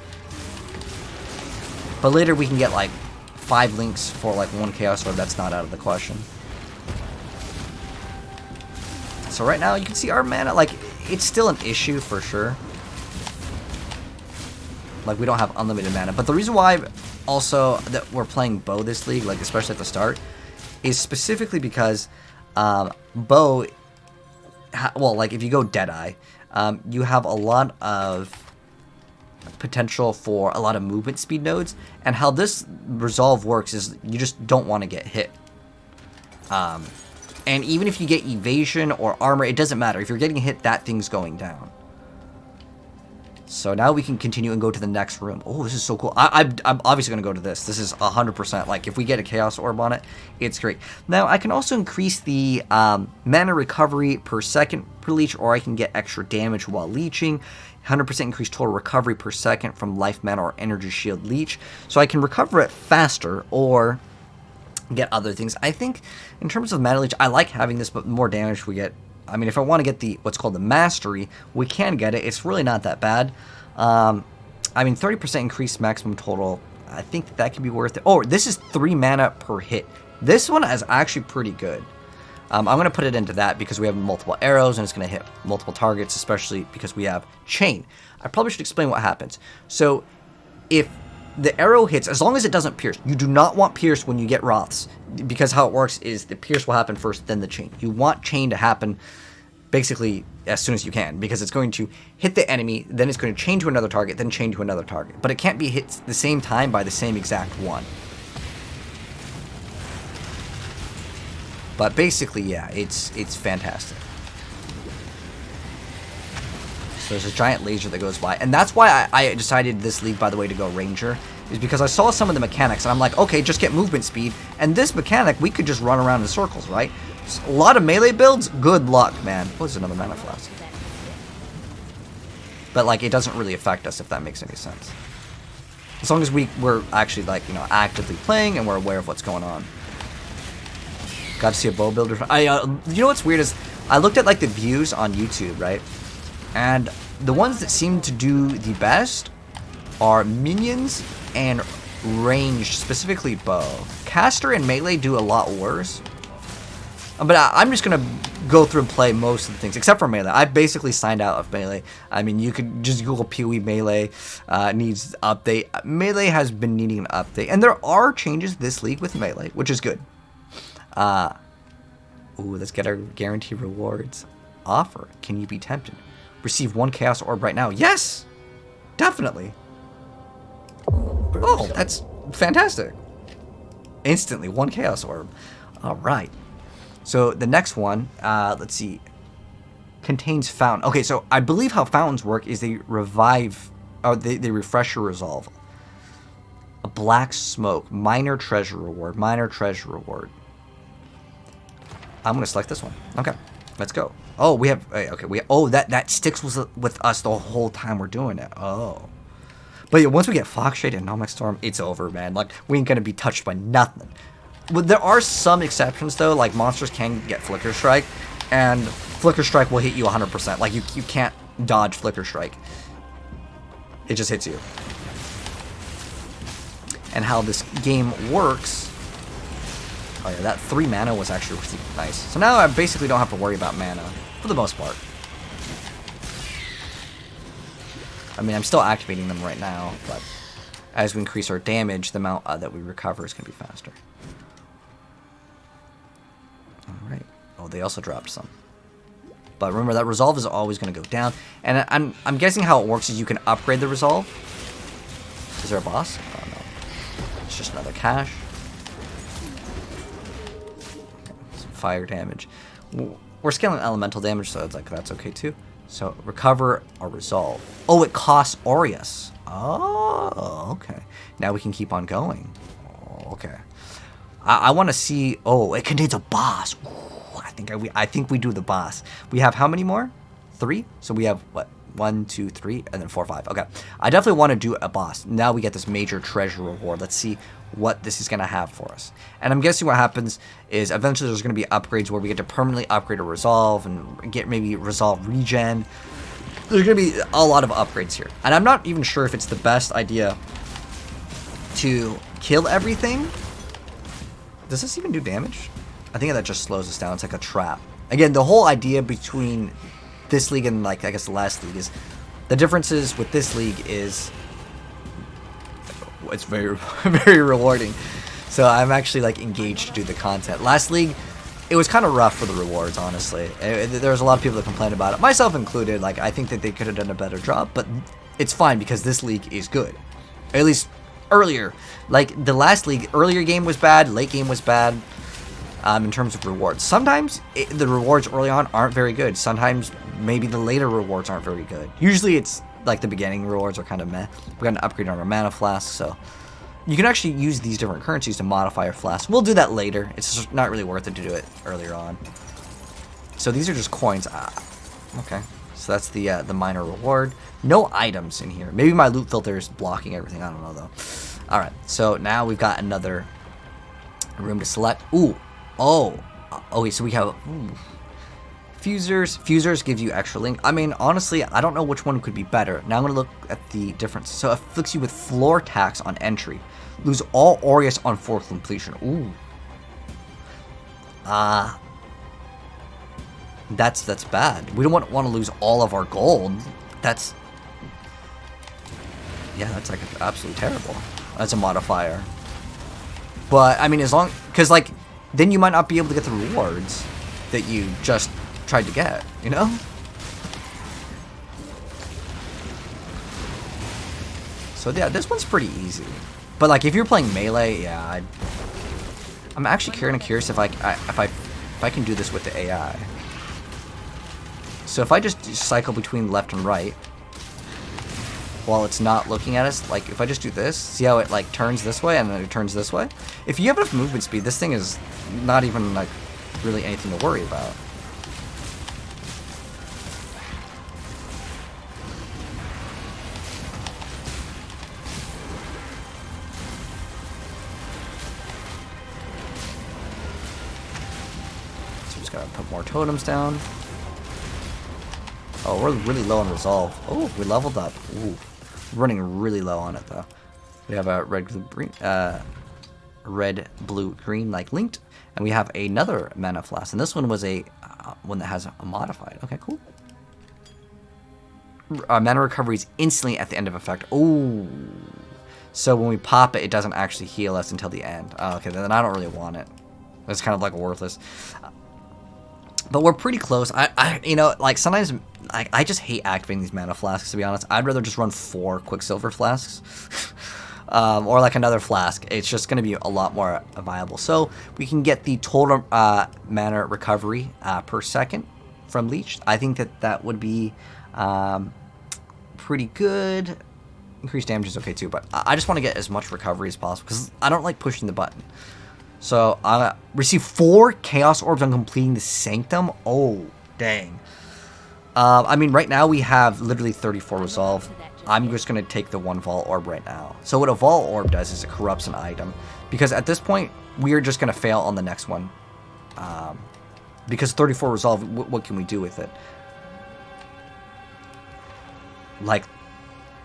But later we can get like 5 links for like 1 Chaos Orb. That's not out of the question. So right now you can see our mana, like, it's still an issue for sure. Like, we don't have unlimited mana. But the reason why also that we're playing bow this league, like especially at the start, is specifically because bow, well, like if you go Deadeye, you have a lot of potential for a lot of movement speed nodes, and how this resolve works is you just don't want to get hit. And even if you get evasion or armor, it doesn't matter. If you're getting hit, that thing's going down. So now we can continue and go to the next room. Oh, this is so cool. I'm obviously going to go to this. This is 100%. Like, if we get a Chaos Orb on it, it's great. Now, I can also increase the mana recovery per second per leech, or I can get extra damage while leeching. 100% increased total recovery per second from life mana or energy shield leech. So I can recover it faster or get other things. I think in terms of mana leech, I like having this, but the more damage we get, I mean, if I want to get the what's called the mastery, we can get it. It's really not that bad. I mean, 30% increased maximum total. I think that could be worth it. Oh, this is 3 mana per hit. This one is actually pretty good. I'm going to put it into that because we have multiple arrows and it's going to hit multiple targets, especially because we have chain. I probably should explain what happens. So if the arrow hits, as long as it doesn't pierce, you do not want pierce when you get Wraths, because how it works is the pierce will happen first, then the chain. You want chain to happen basically as soon as you can, because it's going to hit the enemy, then it's going to chain to another target, then chain to another target. But it can't be hit the same time by the same exact one. But basically, yeah, it's fantastic. So there's a giant laser that goes by. And that's why I decided this league, by the way, to go Ranger. Is because I saw some of the mechanics, and I'm like, okay, just get movement speed. And this mechanic, we could just run around in circles, right? So a lot of melee builds, good luck, man. Oh, there's another mana flask. But, like, it doesn't really affect us, if that makes any sense. As long as we're actually, like, you know, actively playing and we're aware of what's going on. Got to see a bow builder. You know what's weird is, I looked at, like, the views on YouTube, right? And the ones that seem to do the best are minions and ranged, specifically bow. Caster and melee do a lot worse. But I'm just going to go through and play most of the things, except for melee. I basically signed out of melee. I mean, you could just Google PoE melee needs update. Melee has been needing an update. And there are changes this league with melee, which is good. Ooh, let's get our guarantee rewards. Offer. Can you be tempted? Receive 1 Chaos Orb right now. Yes! Definitely. Oh, that's fantastic. Instantly, 1 Chaos Orb. Alright. So, the next one, let's see. Contains Fountain. Okay, so I believe how fountains work is they revive, or they refresh your resolve. A black smoke. Minor treasure reward. Minor treasure reward. I'm going to select this one. Okay, let's go. Oh, we have, okay, that sticks with us the whole time we're doing it. Oh. But yeah, once we get Fox Shade and Nomic Storm, it's over, man. Like, we ain't gonna be touched by nothing. But there are some exceptions, though. Like, monsters can get Flicker Strike, and Flicker Strike will hit you 100%. Like, you can't dodge Flicker Strike. It just hits you. And how this game works... Oh yeah, that 3 mana was actually really nice. So now I basically don't have to worry about mana, for the most part. I mean, I'm still activating them right now, but as we increase our damage, the amount that we recover is going to be faster. Alright. Oh, they also dropped some. But remember, that resolve is always going to go down. And I'm guessing how it works is you can upgrade the resolve. Is there a boss? Oh, no. It's just another cache. Fire damage. We're scaling elemental damage, so it's like that's okay too. So recover or resolve. Oh, it costs Aureus. Oh, okay. Now we can keep on going. Oh, okay. I want to see. Oh, it contains a boss. Ooh, I think we do the boss. We have how many more? 3. So we have what? 1, 2, 3, and then 4, 5. Okay. I definitely want to do a boss. Now we get this major treasure reward. Let's see what this is going to have for us. And I'm guessing what happens is eventually there's going to be upgrades where we get to permanently upgrade a resolve and get maybe resolve regen. There's going to be a lot of upgrades here. And I'm not even sure if it's the best idea to kill everything. Does this even do damage? I think that just slows us down. It's like a trap. Again, the whole idea between this league and, like, I guess the last league is the differences with this league is it's very very rewarding. So I'm actually like engaged to do the content. Last league, it was kind of rough for the rewards, honestly. There was a lot of people that complained about it, myself included. Like, I think that they could have done a better job, but it's fine because this league is good. At least earlier. Like, the last league, earlier game was bad, late game was bad. In terms of rewards, sometimes the rewards early on aren't very good. Sometimes maybe the later rewards aren't very good. Usually it's like the beginning rewards are kind of meh. We got an upgrade on our mana flask, so you can actually use these different currencies to modify our flask. We'll do that later. It's just not really worth it to do it earlier on. So these are just coins. Okay, so that's the minor reward. No items in here. Maybe my loot filter is blocking everything. I don't know though. All right, so now we've got another room to select. Ooh. Oh, okay, so we have fusers. Fusers give you extra link. I mean, honestly, I don't know which one could be better. Now I'm going to look at the difference. So it afflicts you with floor tax on entry. Lose all Aureus on fourth completion. Ooh. That's bad. We don't want to lose all of our gold. That's like absolutely terrible. That's a modifier. But, I mean, as long, because, like, then you might not be able to get the rewards that you just tried to get, you know? So yeah, this one's pretty easy. But like if you're playing melee, yeah, I'm actually kind of curious if I if I can do this with the AI. So if I just cycle between left and right while it's not looking at us, like if I just do this, see how it like turns this way and then it turns this way? If you have enough movement speed, this thing is not even like really anything to worry about. So just gotta put more totems down. Oh, we're really low on resolve. Oh, we leveled up. Ooh, we're running really low on it though. We have a red, blue, green like linked, and we have another mana flask. And this one was a one that has a modified. Okay, cool. Mana recovery is instantly at the end of effect. Oh, so when we pop it, it doesn't actually heal us until the end. Oh, okay, then I don't really want it. It's kind of like worthless. But we're pretty close. You know, like sometimes I just hate activating these mana flasks, to be honest. I'd rather just run 4 quicksilver flasks. Or like another flask. It's just going to be a lot more viable. So we can get the total mana recovery per second from Leech. I think that would be pretty good. Increased damage is okay too, but I just want to get as much recovery as possible because I don't like pushing the button. So I receive 4 Chaos Orbs on completing the Sanctum. Oh, dang. I mean, right now we have literally 34 resolve. I'm just going to take the 1 Vault Orb right now. So what a Vault Orb does is it corrupts an item. Because at this point, we are just going to fail on the next one. Because 34 resolve, what can we do with it? Like,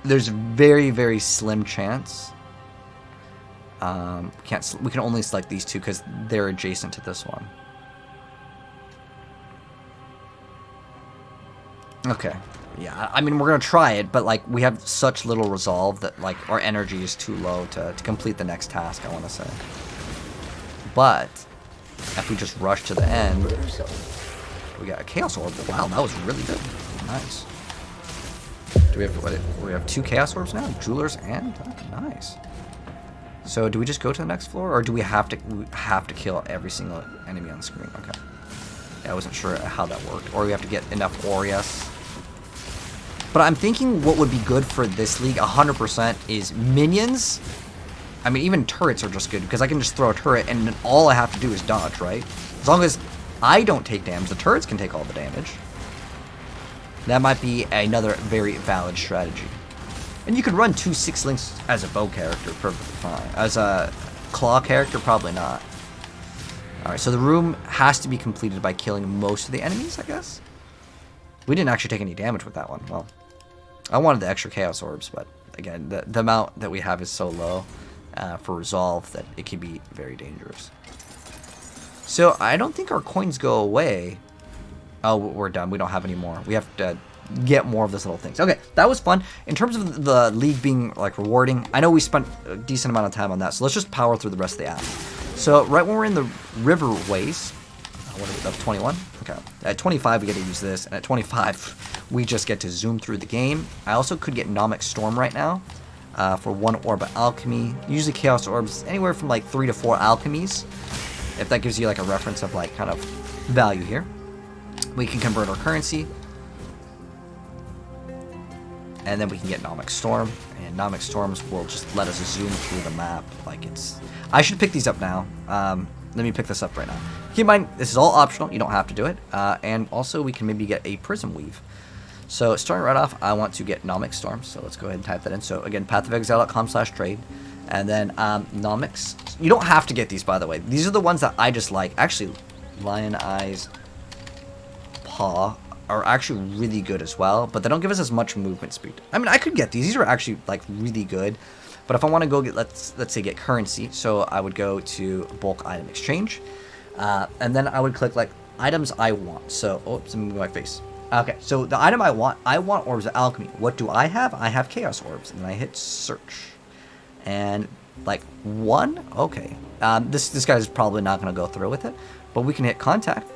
there's a very, very slim chance. We can only select these 2 because they're adjacent to this one. Okay. Yeah, I mean, we're going to try it, but, like, we have such little resolve that, like, our energy is too low to complete the next task, I want to say. But, if we just rush to the end, we got a Chaos Orb. Wow, that was really good. Nice. Do we have, what, we have 2 Chaos Orbs now? Jewelers and? Oh, nice. So, do we just go to the next floor, or do we have to kill every single enemy on the screen? Okay. Yeah, I wasn't sure how that worked. Or we have to get enough Aureus. But I'm thinking what would be good for this league 100% is minions. I mean, even turrets are just good because I can just throw a turret and then all I have to do is dodge, right? As long as I don't take damage, the turrets can take all the damage. That might be another very valid strategy. And you could run 2 6 links as a bow character perfectly fine. As a claw character, probably not. Alright, so the room has to be completed by killing most of the enemies, I guess? We didn't actually take any damage with that one. Well, I wanted the extra Chaos Orbs, but again, the amount that we have is so low for resolve that it can be very dangerous. So I don't think our coins go away. Oh, we're done. We don't have any more. We have to get more of those little things. Okay, that was fun. In terms of the league being like rewarding, I know we spent a decent amount of time on that, so let's just power through the rest of the app. So right when we're in the riverways, what is it, up 21? Okay. At 25, we get to use this, and at 25, we just get to zoom through the game. I also could get Nomic Storm right now for 1 Orb of Alchemy. Usually Chaos Orbs, anywhere from like 3 to 4 alchemies, if that gives you like a reference of like kind of value here. We can convert our currency, and then we can get Nomic Storm, and Nomic Storms will just let us zoom through the map like it's... I should pick these up now. Let me pick this up right now. Keep in mind, this is all optional. You don't have to do it. And also, we can maybe get a Prism Weave. So, starting right off, I want to get Nomic Storm. So, let's go ahead and type that in. So, again, pathofexile.com/trade. And then, Nomics. You don't have to get these, by the way. These are the ones that I just like. Actually, Lion Eyes Paw are actually really good as well. But they don't give us as much movement speed. I mean, I could get these. These are actually, like, really good. But if I want to go get, let's say, get currency, so I would go to bulk item exchange, and then I would click like items I want. So, oops, I'm moving my face. Okay, so the item I want Orbs of Alchemy. What do I have? I have Chaos Orbs, and then I hit search, and like 1. Okay, this guy's probably not going to go through with it, but we can hit contact,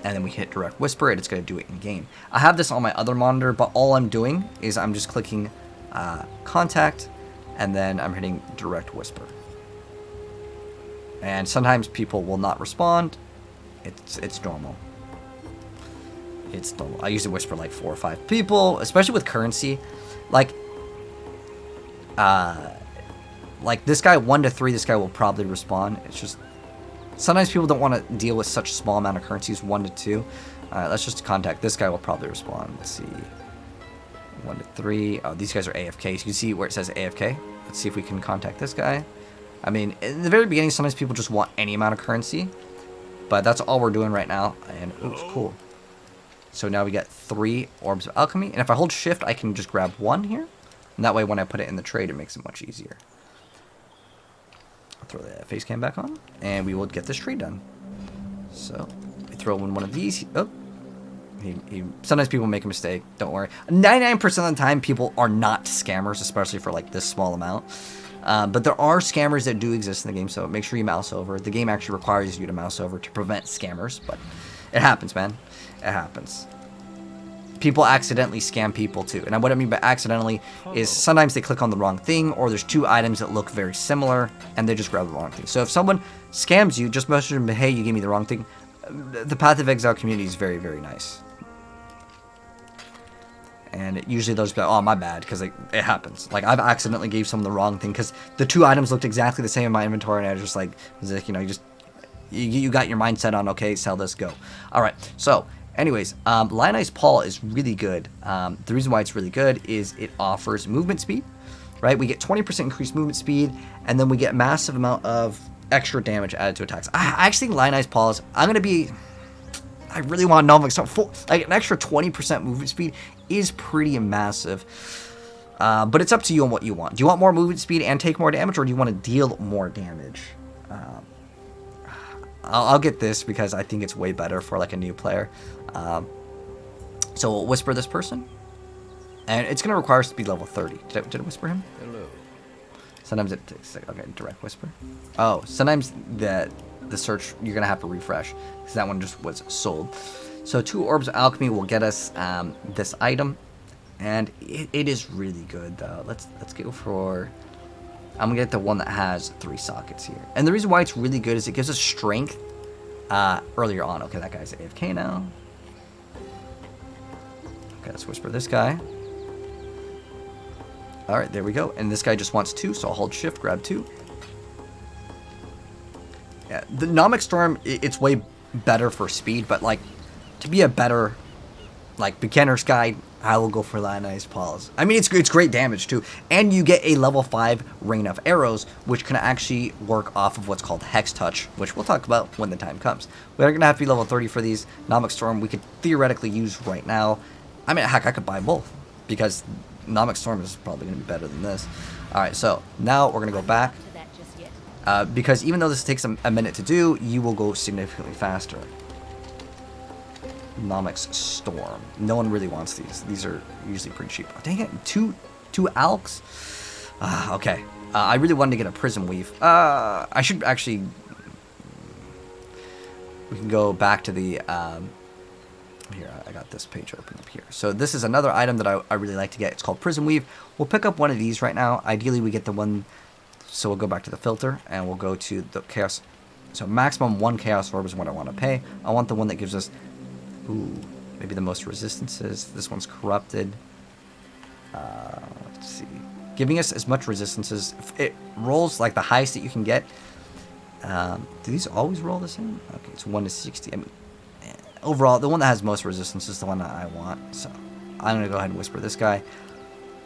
and then we hit direct whisper, and it's going to do it in game. I have this on my other monitor, but all I'm doing is I'm just clicking contact, and then I'm hitting direct whisper. And sometimes people will not respond. It's normal. It's normal. I usually whisper like 4 or 5 people, especially with currency. Like this guy 1 to 3, this guy will probably respond. It's just sometimes people don't want to deal with such small amount of currencies, 1 to 2. Alright, let's just contact this guy. Will probably respond. Let's see. 1 to 3. Oh, these guys are AFK. So you can see where it says AFK. Let's see if we can contact this guy. I mean, in the very beginning, sometimes people just want any amount of currency. But that's all we're doing right now. And, oops, cool. So now we get 3 orbs of alchemy. And if I hold shift, I can just grab 1 here. And that way, when I put it in the trade, it makes it much easier. I'll throw the face cam back on. And we will get this trade done. So, we throw in one of these. Oh. Sometimes people make a mistake. Don't worry. 99% of the time, people are not scammers, especially for like this small amount. But there are scammers that do exist in the game, so make sure you mouse over. The game actually requires you to mouse over to prevent scammers, but it happens, man. It happens. People accidentally scam people too. And what I mean by accidentally is sometimes they click on the wrong thing, or there's 2 items that look very similar, and they just grab the wrong thing. So if someone scams you, just message them, hey, you gave me the wrong thing. The Path of Exile community is very, very nice. And usually they'll just be like, oh, my bad, because it happens. Like, I've accidentally gave someone the wrong thing, because the 2 items looked exactly the same in my inventory, and I was just like, you know, you got your mindset on, okay, sell this, go. Alright, so, anyways, Lionized Paw is really good. The reason why it's really good is it offers movement speed, right? We get 20% increased movement speed, and then we get massive amount of extra damage added to attacks. I actually think Lionized Paws, I really want Novic Storm. Like, an extra 20% movement speed is pretty massive. But it's up to you on what you want. Do you want more movement speed and take more damage, or do you want to deal more damage? I'll get this because I think it's way better for, like, a new player. So we'll whisper this person. And it's going to require us to be level 30. Did I whisper him? Hello. Sometimes it takes, okay, direct whisper. Oh, sometimes the search, you're going to have to refresh, because that one just was sold. So 2 orbs of alchemy will get us this item, and it is really good though. Let's go for, I'm going to get the one that has 3 sockets here. And the reason why it's really good is it gives us strength earlier on. Okay, that guy's AFK now. Okay, let's whisper this guy. Alright, there we go. And this guy just wants 2, so I'll hold shift, grab 2. Yeah, the Nomic Storm, it's way better for speed, but like, to be a better, like, beginner's guide, I will go for Lionized Paws. I mean, it's great damage too. And you get a level 5 Rain of Arrows, which can actually work off of what's called Hex Touch, which we'll talk about when the time comes. We're going to have to be level 30 for these. Nomic Storm, we could theoretically use right now. I mean, heck, I could buy both, because Nomic Storm is probably going to be better than this. Alright, so now we're going to go back. Because even though this takes a minute to do, you will go significantly faster. Nomic Storm. No one really wants these. These are usually pretty cheap. Oh, dang it, two alks? Okay. I really wanted to get a Prism Weave. I should actually... We can go back to the... Here, I got this page open up here. So this is another item that I really like to get. It's called Prism Weave. We'll pick up one of these right now. Ideally, we get the one... So we'll go back to the filter, and we'll go to the Chaos. So maximum 1 Chaos Orb is what I want to pay. I want the one that gives us... Ooh, maybe the most resistances. This one's corrupted. Let's see. Giving us as much resistances. It rolls like the highest that you can get. Do these always roll the same? Okay, it's 1 to 60. I mean, overall, the one that has most resistance is the one that I want. So I'm going to go ahead and whisper this guy.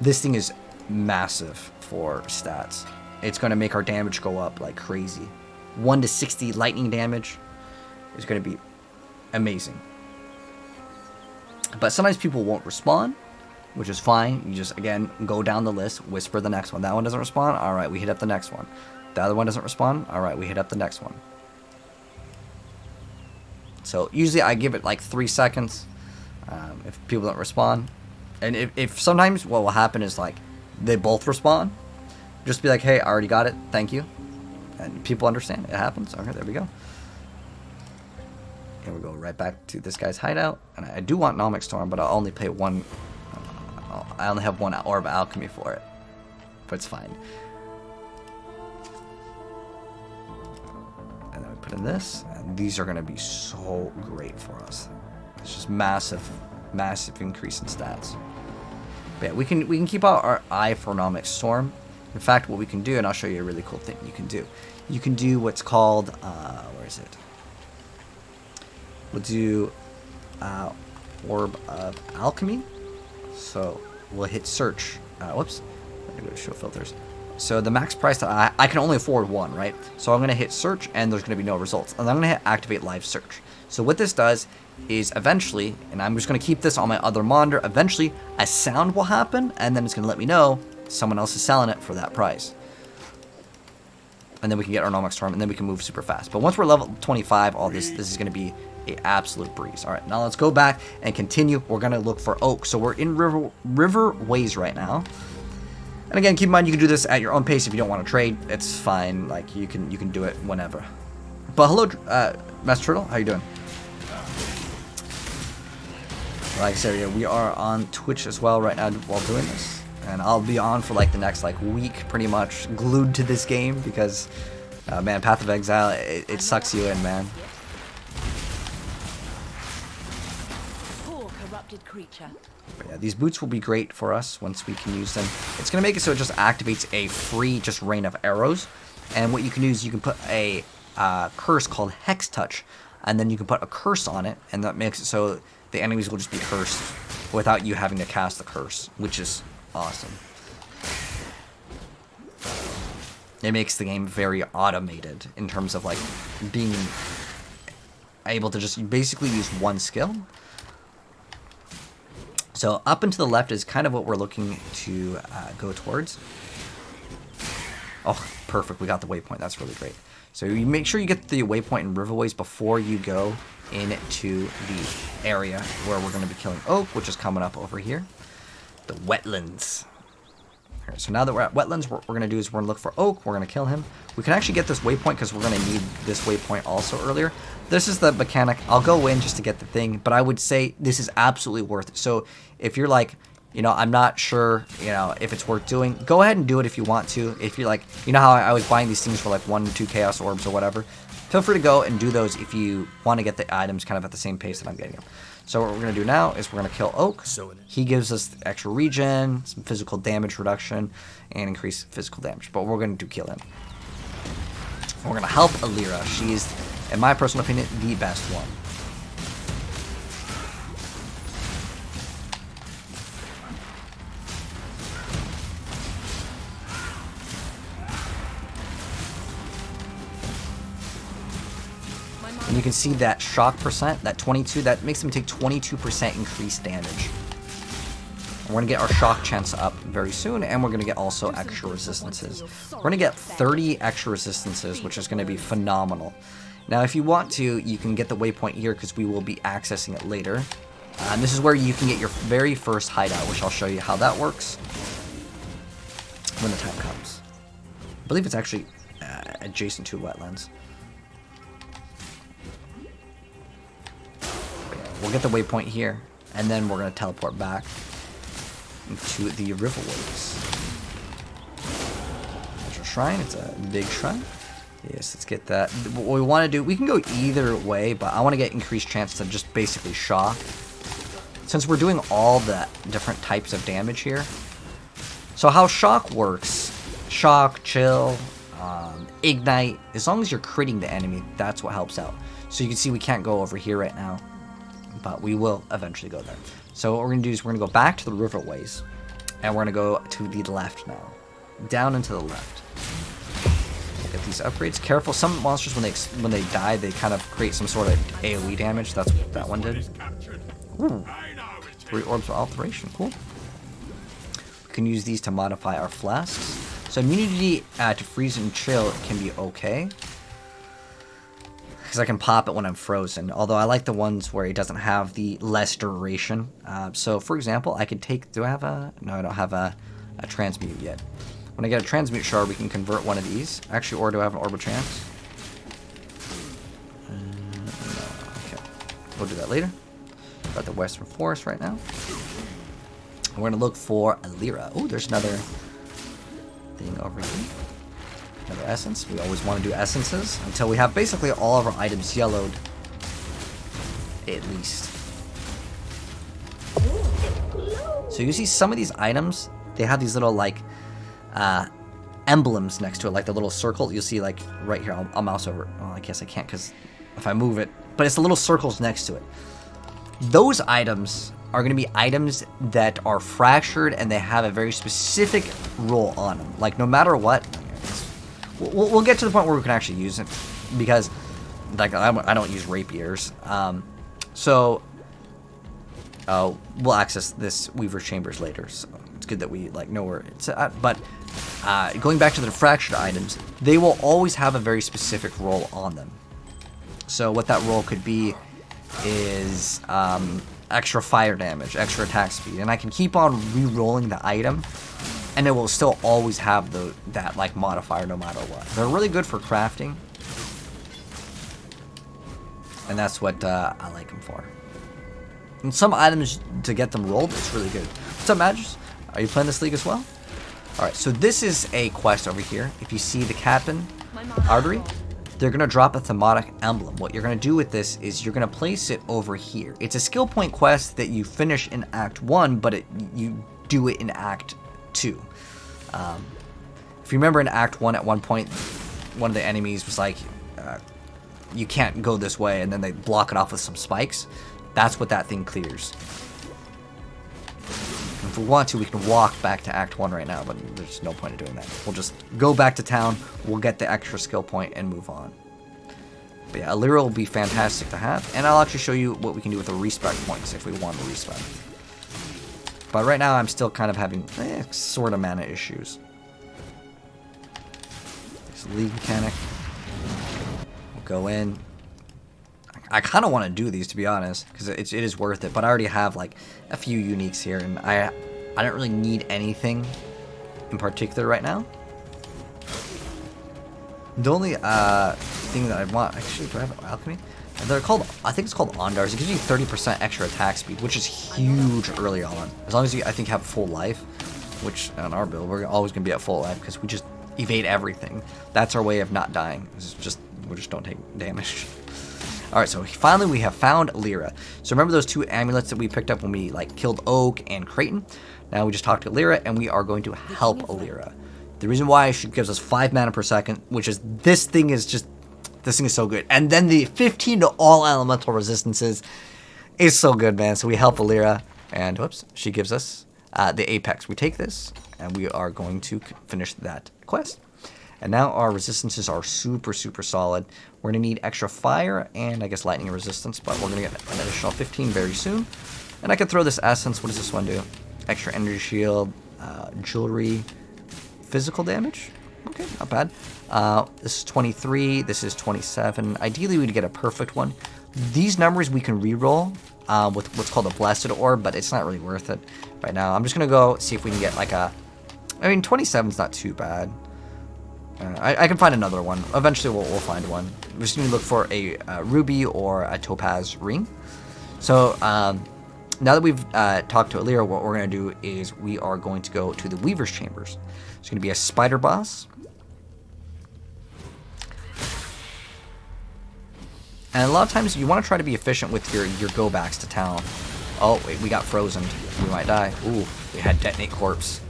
This thing is massive for stats. It's going to make our damage go up like crazy. 1 to 60 lightning damage is going to be amazing. But sometimes people won't respond, which is fine. You just, again, go down the list, whisper the next one. That one doesn't respond? Alright, we hit up the next one. The other one doesn't respond? Alright, we hit up the next one. So usually I give it like 3 seconds if people don't respond. And if sometimes what will happen is like they both respond, just be like, hey, I already got it, thank you. And people understand, it happens. Okay, there we go. And we go right back to this guy's hideout. And I do want Nomic Storm, but I'll only pay 1. I only have 1 Orb of Alchemy for it. But it's fine. Put in this, and these are going to be so great for us. It's just massive increase in stats. But yeah, we can keep out our eye for Nomic Storm. In fact, what we can do, and I'll show you a really cool thing you can do. You can do what's called, where is it? We'll do Orb of Alchemy. So we'll hit search. Whoops, I'm gonna go to show filters. So the max price that I can only afford one, right? So I'm gonna hit search, and there's gonna be no results. And I'm gonna hit activate live search. So what this does is eventually, and I'm just gonna keep this on my other monitor. Eventually, a sound will happen, and then it's gonna let me know someone else is selling it for that price. And then we can get our Nomic Storm, and then we can move super fast. But once we're level 25, all this is gonna be an absolute breeze. All right, now let's go back and continue. We're gonna look for oak. So we're in river ways right now. And again, keep in mind you can do this at your own pace if you don't want to trade. It's fine. Like you can do it whenever. But hello, Master Turtle. How you doing? Like I said, yeah, we are on Twitch as well right now while doing this, and I'll be on for like the next week, pretty much glued to this game because, man, Path of Exile, it sucks you in, man. Creature. But yeah, these boots will be great for us once we can use them. It's gonna make it so it just activates a free rain of arrows, and what you can do is you can put a curse called Hex Touch, and then you can put a curse on it, and that makes it so the enemies will just be cursed without you having to cast the curse, which is awesome. It makes the game very automated in terms of like being able to just basically use one skill. So up and to the left is kind of what we're looking to go towards. Oh, perfect. We got the waypoint. That's really great. So you make sure you get the waypoint in Riverways before you go into the area where we're going to be killing oak, which is coming up over here. The wetlands. All right, so now that we're at wetlands, what we're going to do is we're going to look for oak. We're going to kill him. We can actually get this waypoint because we're going to need this waypoint also earlier. This is the mechanic. I'll go in just to get the thing, but I would say this is absolutely worth it. So if you're like, you know, I'm not sure, you know, if it's worth doing, go ahead and do it if you want to. If you're like, you know how I was buying these things for like 1 to 2 chaos orbs or whatever, feel free to go and do those if you want to get the items kind of at the same pace that I'm getting them. So what we're going to do now is we're going to kill Oak. He gives us extra regen, some physical damage reduction, and increased physical damage. But we're going to kill him. We're going to help Alira. She's, in my personal opinion, the best one. And you can see that shock percent, that 22, that makes them take 22% increased damage. And we're going to get our shock chance up very soon, and we're going to get also extra resistances. We're going to get 30 extra resistances, which is going to be phenomenal. Now, if you want to, you can get the waypoint here because we will be accessing it later. And this is where you can get your very first hideout, which I'll show you how that works when the time comes. I believe it's actually adjacent to wetlands. We'll get the waypoint here, and then we're going to teleport back to the riverways. There's our shrine. It's a big shrine. Yes, let's get that. What we want to do, we can go either way, but I want to get increased chance to just basically shock. Since we're doing all the different types of damage here. So how shock works, shock, chill, ignite, as long as you're critting the enemy, that's what helps out. So you can see we can't go over here right now, but we will eventually go there. So what we're going to do is we're going to go back to the riverways, and we're going to go to the left now. Down and to the left. We'll get these upgrades. Careful, some monsters, when they die, they kind of create some sort of AoE damage. That's what that one did. Ooh. 3 orbs of alteration. Cool. We can use these to modify our flasks. So immunity to freeze and chill can be okay, because I can pop it when I'm frozen. Although I like the ones where it doesn't have the less duration. So for example, I could take, do I have a, no, I don't have a transmute yet. When I get a transmute shard, we can convert one of these. Actually, or do I have an orbital chance? No, okay. We'll do that later. Got the Western Forest right now. We're gonna look for Alira. Oh, there's another thing over here. Another essence. We always want to do essences until we have basically all of our items yellowed. At least. So you see some of these items, they have these little like emblems next to it, like the little circle. You'll see like right here. I'll mouse over it. Well, I guess I can't because if I move it, but it's the little circles next to it. Those items are going to be items that are fractured and they have a very specific role on them. Like no matter what, we'll get to the point where we can actually use it because like I don't use rapiers. So we'll access this Weaver's Chambers later. So it's good that we like know where it's at. But going back to the fractured items, they will always have a very specific role on them. So what that role could be is extra fire damage, extra attack speed, and I can keep on re-rolling the item, and it will still always have that like modifier no matter what. They're really good for crafting, and that's what I like them for. And some items to get them rolled, it's really good. What's up, Magus? Are you playing this league as well? All right, so this is a quest over here. If you see the captain artery, they're going to drop a thematic emblem. What you're going to do with this is you're going to place it over here. It's a skill point quest that you finish in Act 1, but you do it in Act 2. If you remember in Act 1, at one point, one of the enemies was like, you can't go this way, and then they block it off with some spikes. That's what that thing clears. And if we want to, we can walk back to Act 1 right now, but there's no point in doing that. We'll just go back to town, we'll get the extra skill point, and move on. But yeah, Alira will be fantastic to have, and I'll actually show you what we can do with the respec points if we want to respec. But right now, I'm still kind of having sort of mana issues. This league mechanic. We'll go in. I kind of want to do these, to be honest, because it is worth it. But I already have like a few uniques here, and I don't really need anything in particular right now. The only thing that I want, actually, do I have alchemy? They're called, I think it's called Ondars. It gives you 30% extra attack speed, which is huge early on. As long as you, I think, have full life, which on our build we're always gonna be at full life because we just evade everything. That's our way of not dying. It's just we just don't take damage. Alright, so finally we have found Alira. So remember those two amulets that we picked up when we like killed Oak and Kraityn? Now we just talked to Alira and we are going to help Alira. The reason why she gives us 5 mana per second, which is this thing is so good. And then the 15 to all elemental resistances is so good, man. So we help Alira and whoops, she gives us the Apex. We take this and we are going to finish that quest. And now our resistances are super, super solid. We're going to need extra fire and I guess lightning resistance, but we're going to get an additional 15 very soon. And I can throw this essence. What does this one do? Extra energy shield, jewelry, physical damage. Okay, not bad. This is 23. This is 27. Ideally, we'd get a perfect one. These numbers we can reroll with what's called a blessed orb, but it's not really worth it right now. I'm just going to go see if we can get like a... I mean, 27 is not too bad. I can find another one. Eventually, we'll find one. We're just going to look for a ruby or a topaz ring. So, now that we've talked to Alira, what we're going to do is we are going to go to the Weaver's Chambers. It's going to be a spider boss. And a lot of times, you want to try to be efficient with your go-backs to town. Oh, wait, we got frozen. We might die. Ooh, we had detonate corpse.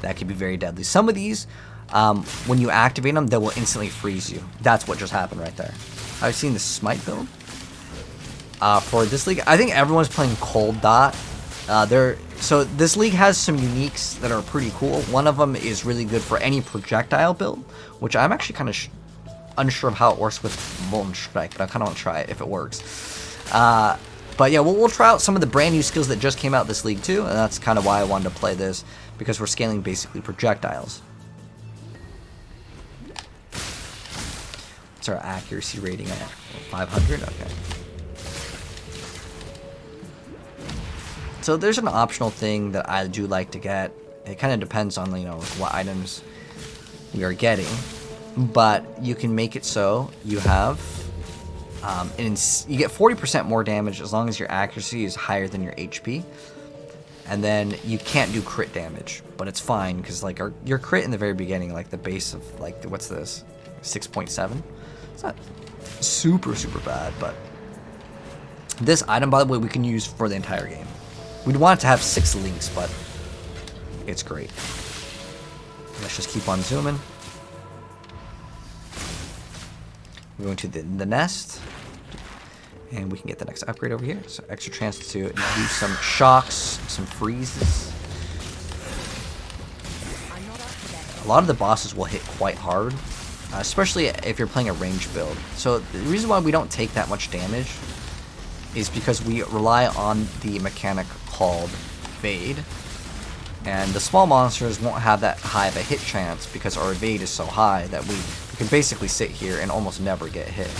That could be very deadly. Some of these... when you activate them, they will instantly freeze you. That's what just happened right there. I've seen the smite build. For this league, I think everyone's playing Cold Dot. So this league has some uniques that are pretty cool. One of them is really good for any projectile build, which I'm actually kind of unsure of how it works with Molten Strike, but I kind of want to try it if it works. But yeah, we'll try out some of the brand new skills that just came out this league too, and that's kind of why I wanted to play this, because we're scaling basically projectiles. Our accuracy rating at 500. Okay. So there's an optional thing that I do like to get. It kind of depends on what items we are getting, but you can make it so you have you get 40% more damage as long as your accuracy is higher than your HP. And then you can't do crit damage, but it's fine because like your crit in the very beginning, like the base of like what's this, 6.7. It's not super bad, but this item, by the way, we can use for the entire game. We'd want it to have 6 links, but it's great. Let's just keep on zooming. We're going to the nest. And we can get the next upgrade over here. So extra chance to do some shocks, some freezes. A lot of the bosses will hit quite hard, especially if you're playing a ranged build. So the reason why we don't take that much damage is because we rely on the mechanic called evade. And the small monsters won't have that high of a hit chance because our evade is so high that we can basically sit here and almost never get hit.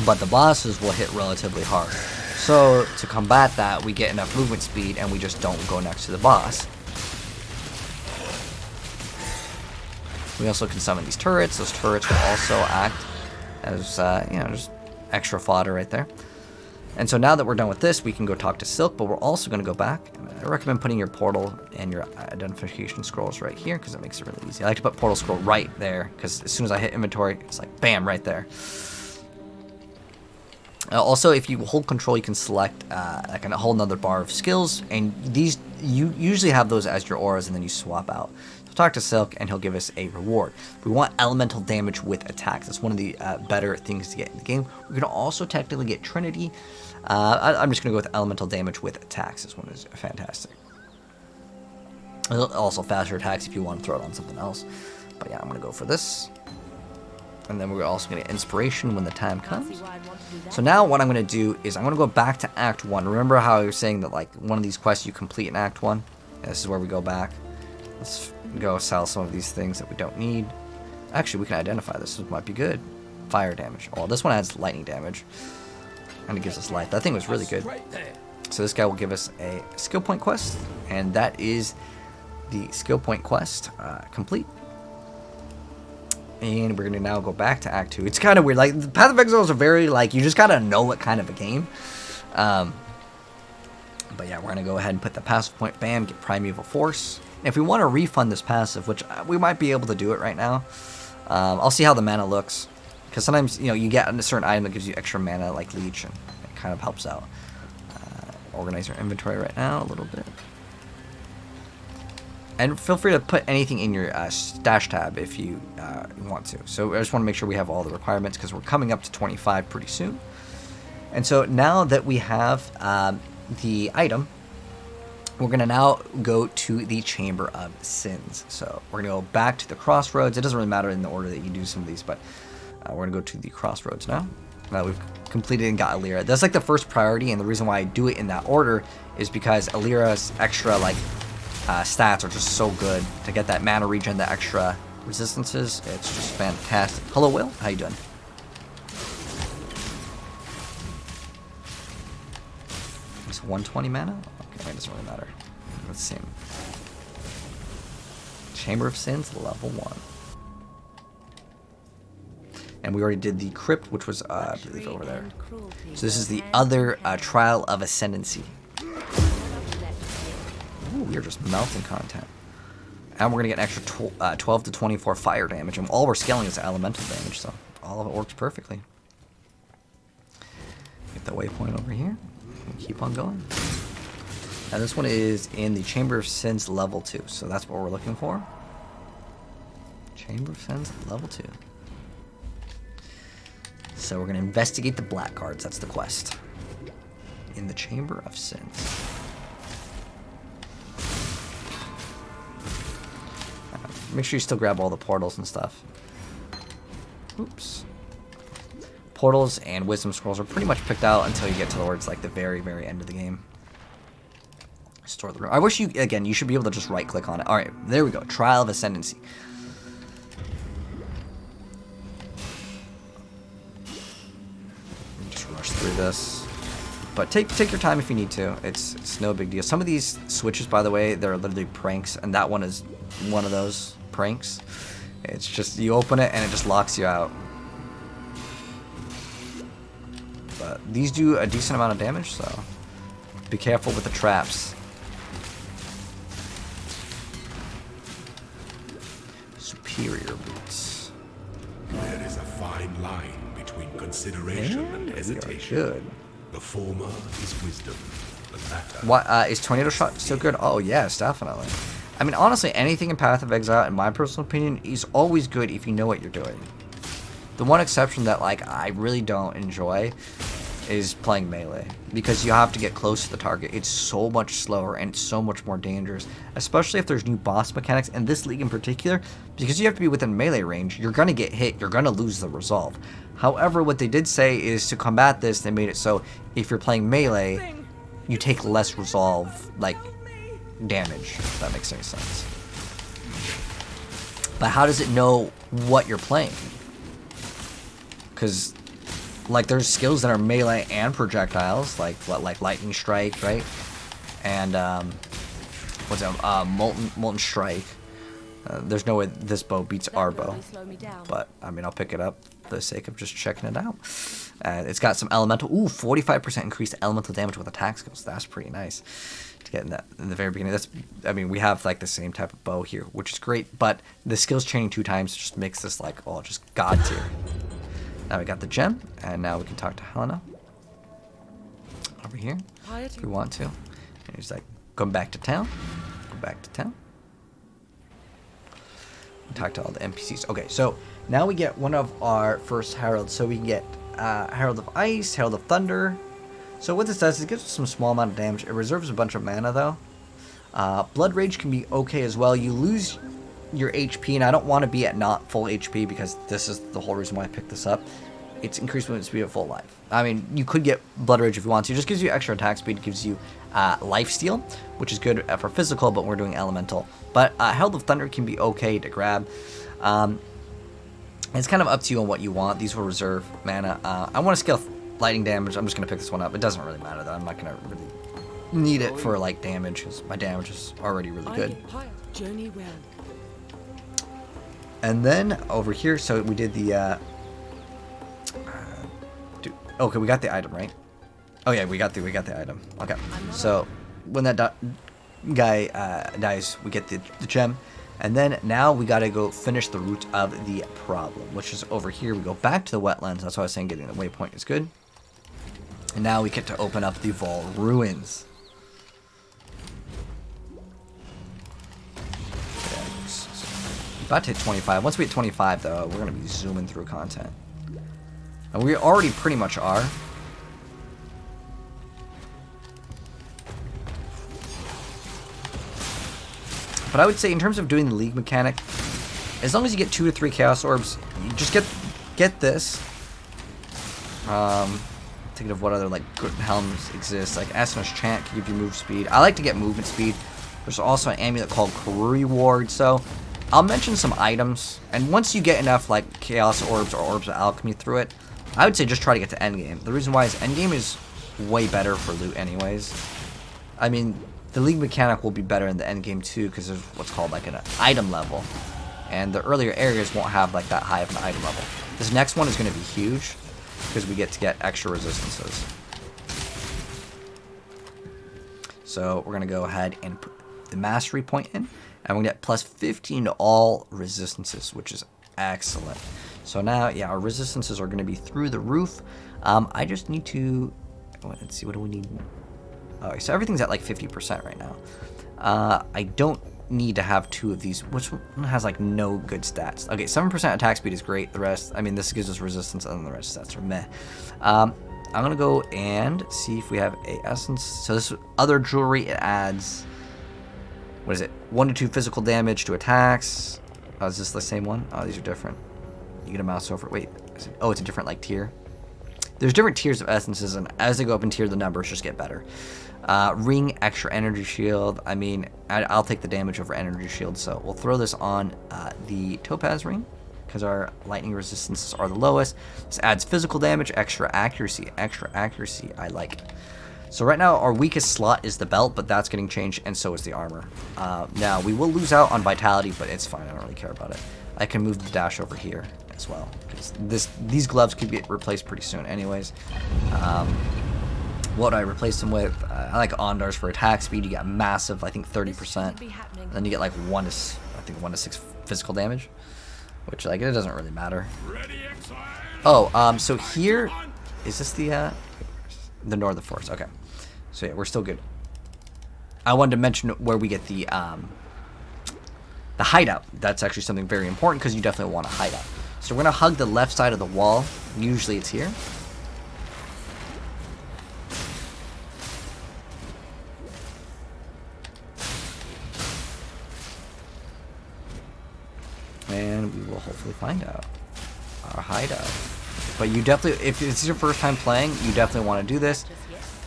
But the bosses will hit relatively hard. So to combat that, we get enough movement speed and we just don't go next to the boss. We also can summon these turrets. Those turrets will also act as, you know, just extra fodder right there. And so now that we're done with this, we can go talk to Silk, but we're also going to go back. I recommend putting your portal and your identification scrolls right here because it makes it really easy. I like to put portal scroll right there because as soon as I hit inventory, it's like bam, right there. Also, if you hold control, you can select like a whole nother bar of skills, and these you usually have those as your auras, and then you swap out. So talk to Silk, and he'll give us a reward. We want elemental damage with attacks. That's one of the better things to get in the game. We can also technically get Trinity. I'm just gonna go with elemental damage with attacks. This one is fantastic. Also faster attacks if you want to throw it on something else. But yeah, I'm gonna go for this. And then we're also going to get inspiration when the time comes. So now what I'm going to do is I'm going to go back to Act 1. Remember how I was saying that like one of these quests you complete in Act 1? Yeah, this is where we go back. Let's go sell some of these things that we don't need. Actually, we can identify this. This might be good. Fire damage. Oh, this one adds lightning damage. And it gives us life. That thing was really good. So this guy will give us a skill point quest. And that is the skill point quest complete. And we're going to now go back to Act 2. It's kind of weird. Like, the Path of Exile is a very, like, you just got to know what kind of a game. But yeah, we're going to go ahead and put the passive point, bam, get Primeval Force. And if we want to refund this passive, which we might be able to do it right now, I'll see how the mana looks. Because sometimes, you know, you get a certain item that gives you extra mana, like Leech, and it kind of helps out. Organize your inventory right now a little bit. And feel free to put anything in your stash tab if you want to. So I just want to make sure we have all the requirements because we're coming up to 25 pretty soon. And so now that we have the item, we're going to now go to the Chamber of Sins. So we're going to go back to the Crossroads. It doesn't really matter in the order that you do some of these, but we're going to go to the Crossroads now. Now we've completed and got Alira. That's like the first priority, and the reason why I do it in that order is because Alira's extra like stats are just so good to get that mana regen, the extra resistances. It's just fantastic. Hello, Will. How you doing? It's 120 mana? Okay, it doesn't really matter. Let's see. Chamber of Sins, level 1. And we already did the Crypt, which was, I believe, over there. So this is the other Trial of Ascendancy. Ooh, we are just melting content. And we're going to get an extra 12 to 24 fire damage. And all we're scaling is elemental damage, so all of it works perfectly. Get the waypoint over here. And keep on going. Now this one is in the Chamber of Sins level 2. So that's what we're looking for. Chamber of Sins level 2. So we're going to investigate the black cards. That's the quest. In the Chamber of Sins. Make sure you still grab all the portals and stuff. Oops. Portals and wisdom scrolls are pretty much picked out until you get towards like the very, very end of the game. Store the room. I wish you, again, you should be able to just right click on it. Alright, there we go. Trial of Ascendancy. Just rush through this. But take your time if you need to. It's no big deal. Some of these switches, by the way, they're literally pranks, and that one is one of those pranks. It's just you open it and it just locks you out. But these do a decent amount of damage, so be careful with the traps. Superior boots. There is a fine line between consideration and hesitation. Good. The former is wisdom. The latter. What is Tornado Shot still good? Oh yes, definitely. I mean, honestly, anything in Path of Exile, in my personal opinion, is always good if you know what you're doing. The one exception that like I really don't enjoy is playing melee, because you have to get close to the target. It's so much slower and it's so much more dangerous, especially if there's new boss mechanics in this league in particular, because you have to be within melee range. You're gonna get hit, you're gonna lose the resolve. However, what they did say is to combat this, they made it so if you're playing melee, you take less resolve like damage, if that makes any sense. But how does it know what you're playing? Because like there's skills that are melee and projectiles, like what, like lightning strike, right? And what's that? Molten strike. There's no way this bow beats our bow, but I mean I'll pick it up for the sake of just checking it out. It's got some elemental. Ooh, 45% increased elemental damage with attack skills. That's pretty nice to get in that in the very beginning. That's, I mean, we have like the same type of bow here, which is great, but the skills chaining 2 times just makes this like, oh, just god tier. Now we got the gem, and now we can talk to Helena over here if we want to. And he's like, come back to town. Go back to town. Talk to all the NPCs. Okay, so now we get one of our first heralds. So we can get Herald of Ice, Herald of Thunder. So what this does is it gives us some small amount of damage. It reserves a bunch of mana though. Blood Rage can be okay as well. You lose your HP, and I don't want to be at not full HP because this is the whole reason why I picked this up. It's increased movement speed at full life. I mean, you could get Blood Rage if you want to. It just gives you extra attack speed. It gives you life steal, which is good for physical, but we're doing elemental. But Herald of Thunder can be okay to grab. It's kind of up to you on what you want. These will reserve mana. I want to scale lightning damage. I'm just going to pick this one up. It doesn't really matter though. I'm not going to really need it for like damage because my damage is already really good. Journey well. And then over here, so we did the okay, we got the item, right? Oh yeah, we got the item. Okay, so when that guy dies, we get the gem, and then now we gotta go finish the root of the problem, which is over here. We go back to the wetlands. That's why I was saying getting the waypoint is good. And now we get to open up the Vol Ruins. About to hit 25. Once we hit 25, though, we're gonna be zooming through content. And we already pretty much are. But I would say in terms of doing the league mechanic, as long as you get 2 to 3 Chaos Orbs, you just get this. Thinking of what other like good helms exist. Like Asno's Chant can give you move speed. I like to get movement speed. There's also an amulet called Karuri Ward. So I'll mention some items, and once you get enough like Chaos Orbs or Orbs of Alchemy through it, I would say just try to get to endgame. The reason why is endgame is way better for loot anyways. I mean, the league mechanic will be better in the endgame too, because there's what's called like an item level. And the earlier areas won't have like that high of an item level. This next one is going to be huge, because we get to get extra resistances. So we're going to go ahead and put the mastery point in, and we're going to get plus 15 to all resistances, which is excellent. So now, yeah, our resistances are going to be through the roof. I just need to, let's see, what do we need? Okay, so everything's at like 50% right now. I don't need to have 2 of these, which one has like no good stats. Okay, 7% attack speed is great. The rest, I mean, this gives us resistance, and then the rest stats are meh. I'm going to go and see if we have a essence. So this other jewelry, it adds, what is it? 1 to 2 physical damage to attacks. Oh, is this the same one? Oh, these are different. You get a mouse over. Wait. Oh, it's a different like tier. There's different tiers of essences, and as they go up in tier, the numbers just get better. Ring, extra energy shield. I mean, I'll take the damage over energy shield, so we'll throw this on the topaz ring because our lightning resistances are the lowest. This adds physical damage, extra accuracy. Extra accuracy, I like. So right now, our weakest slot is the belt, but that's getting changed, and so is the armor. Now, we will lose out on vitality, but it's fine. I don't really care about it. I can move the dash over here as well, because these gloves could get replaced pretty soon anyways. What I replace them with, I like Ondars for attack speed. You get massive, I think 30%. Then you get like 1 to 6 physical damage, which like it doesn't really matter. Oh, so here is this the northern forest? Okay, so yeah, we're still good. I wanted to mention where we get the hideout. That's actually something very important because you definitely want a hideout. So we're gonna hug the left side of the wall. Usually it's here. And we will hopefully find out our hideout. But you definitely, if it's your first time playing, you definitely want to do this.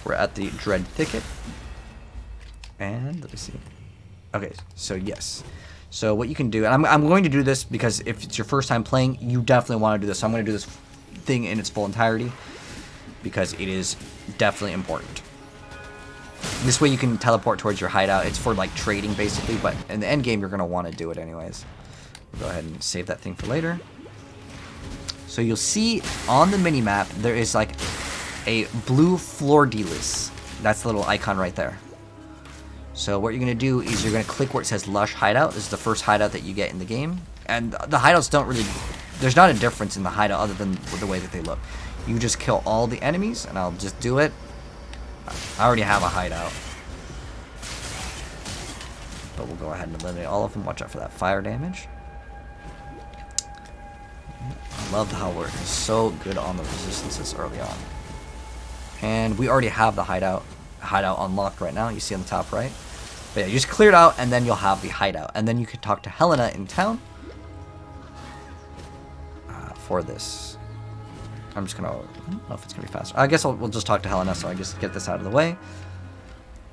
We're at the Dread Thicket. And let me see. Okay, so yes. So what you can do, and I'm going to do this because if it's your first time playing, you definitely want to do this. So I'm going to do this thing in its full entirety because it is definitely important. This way you can teleport towards your hideout. It's for like trading basically, but in the end game you're going to want to do it anyways. Go ahead and save that thing for later. So you'll see on the mini map there is like a blue fleur-de-lis. That's the little icon right there. So what you're going to do is you're going to click where it says Lush Hideout. This is the first hideout that you get in the game. And the hideouts don't really... There's not a difference in the hideout other than the way that they look. You just kill all the enemies, and I'll just do it. I already have a hideout. But we'll go ahead and eliminate all of them. Watch out for that fire damage. I love how we're so good on the resistances early on. And we already have the hideout unlocked right now. You see on the top right. But yeah, you just clear it out and then you'll have the hideout. And then you can talk to Helena in town for this. I'm just gonna, I don't know if it's gonna be faster. I guess we'll just talk to Helena, so I just get this out of the way.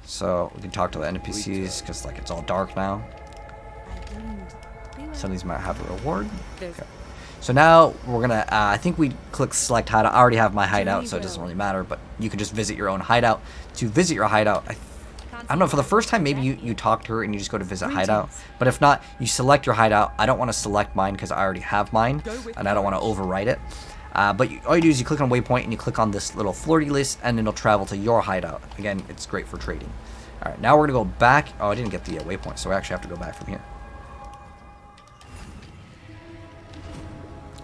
So we can talk to the NPCs because like it's all dark now. Some of these might have a reward. Okay. So now we're gonna, I think we click select hideout. I already have my hideout, so it doesn't really matter, but you can just visit your own hideout. To visit your hideout, I don't know, for the first time, maybe you talk to her and you just go to visit hideout. But if not, you select your hideout. I don't want to select mine because I already have mine, and I don't want to overwrite it. But all you do is you click on waypoint and you click on this little fleur-de-lis, and it'll travel to your hideout. Again, it's great for trading. Alright, now we're going to go back. Oh, I didn't get the waypoint, so we actually have to go back from here.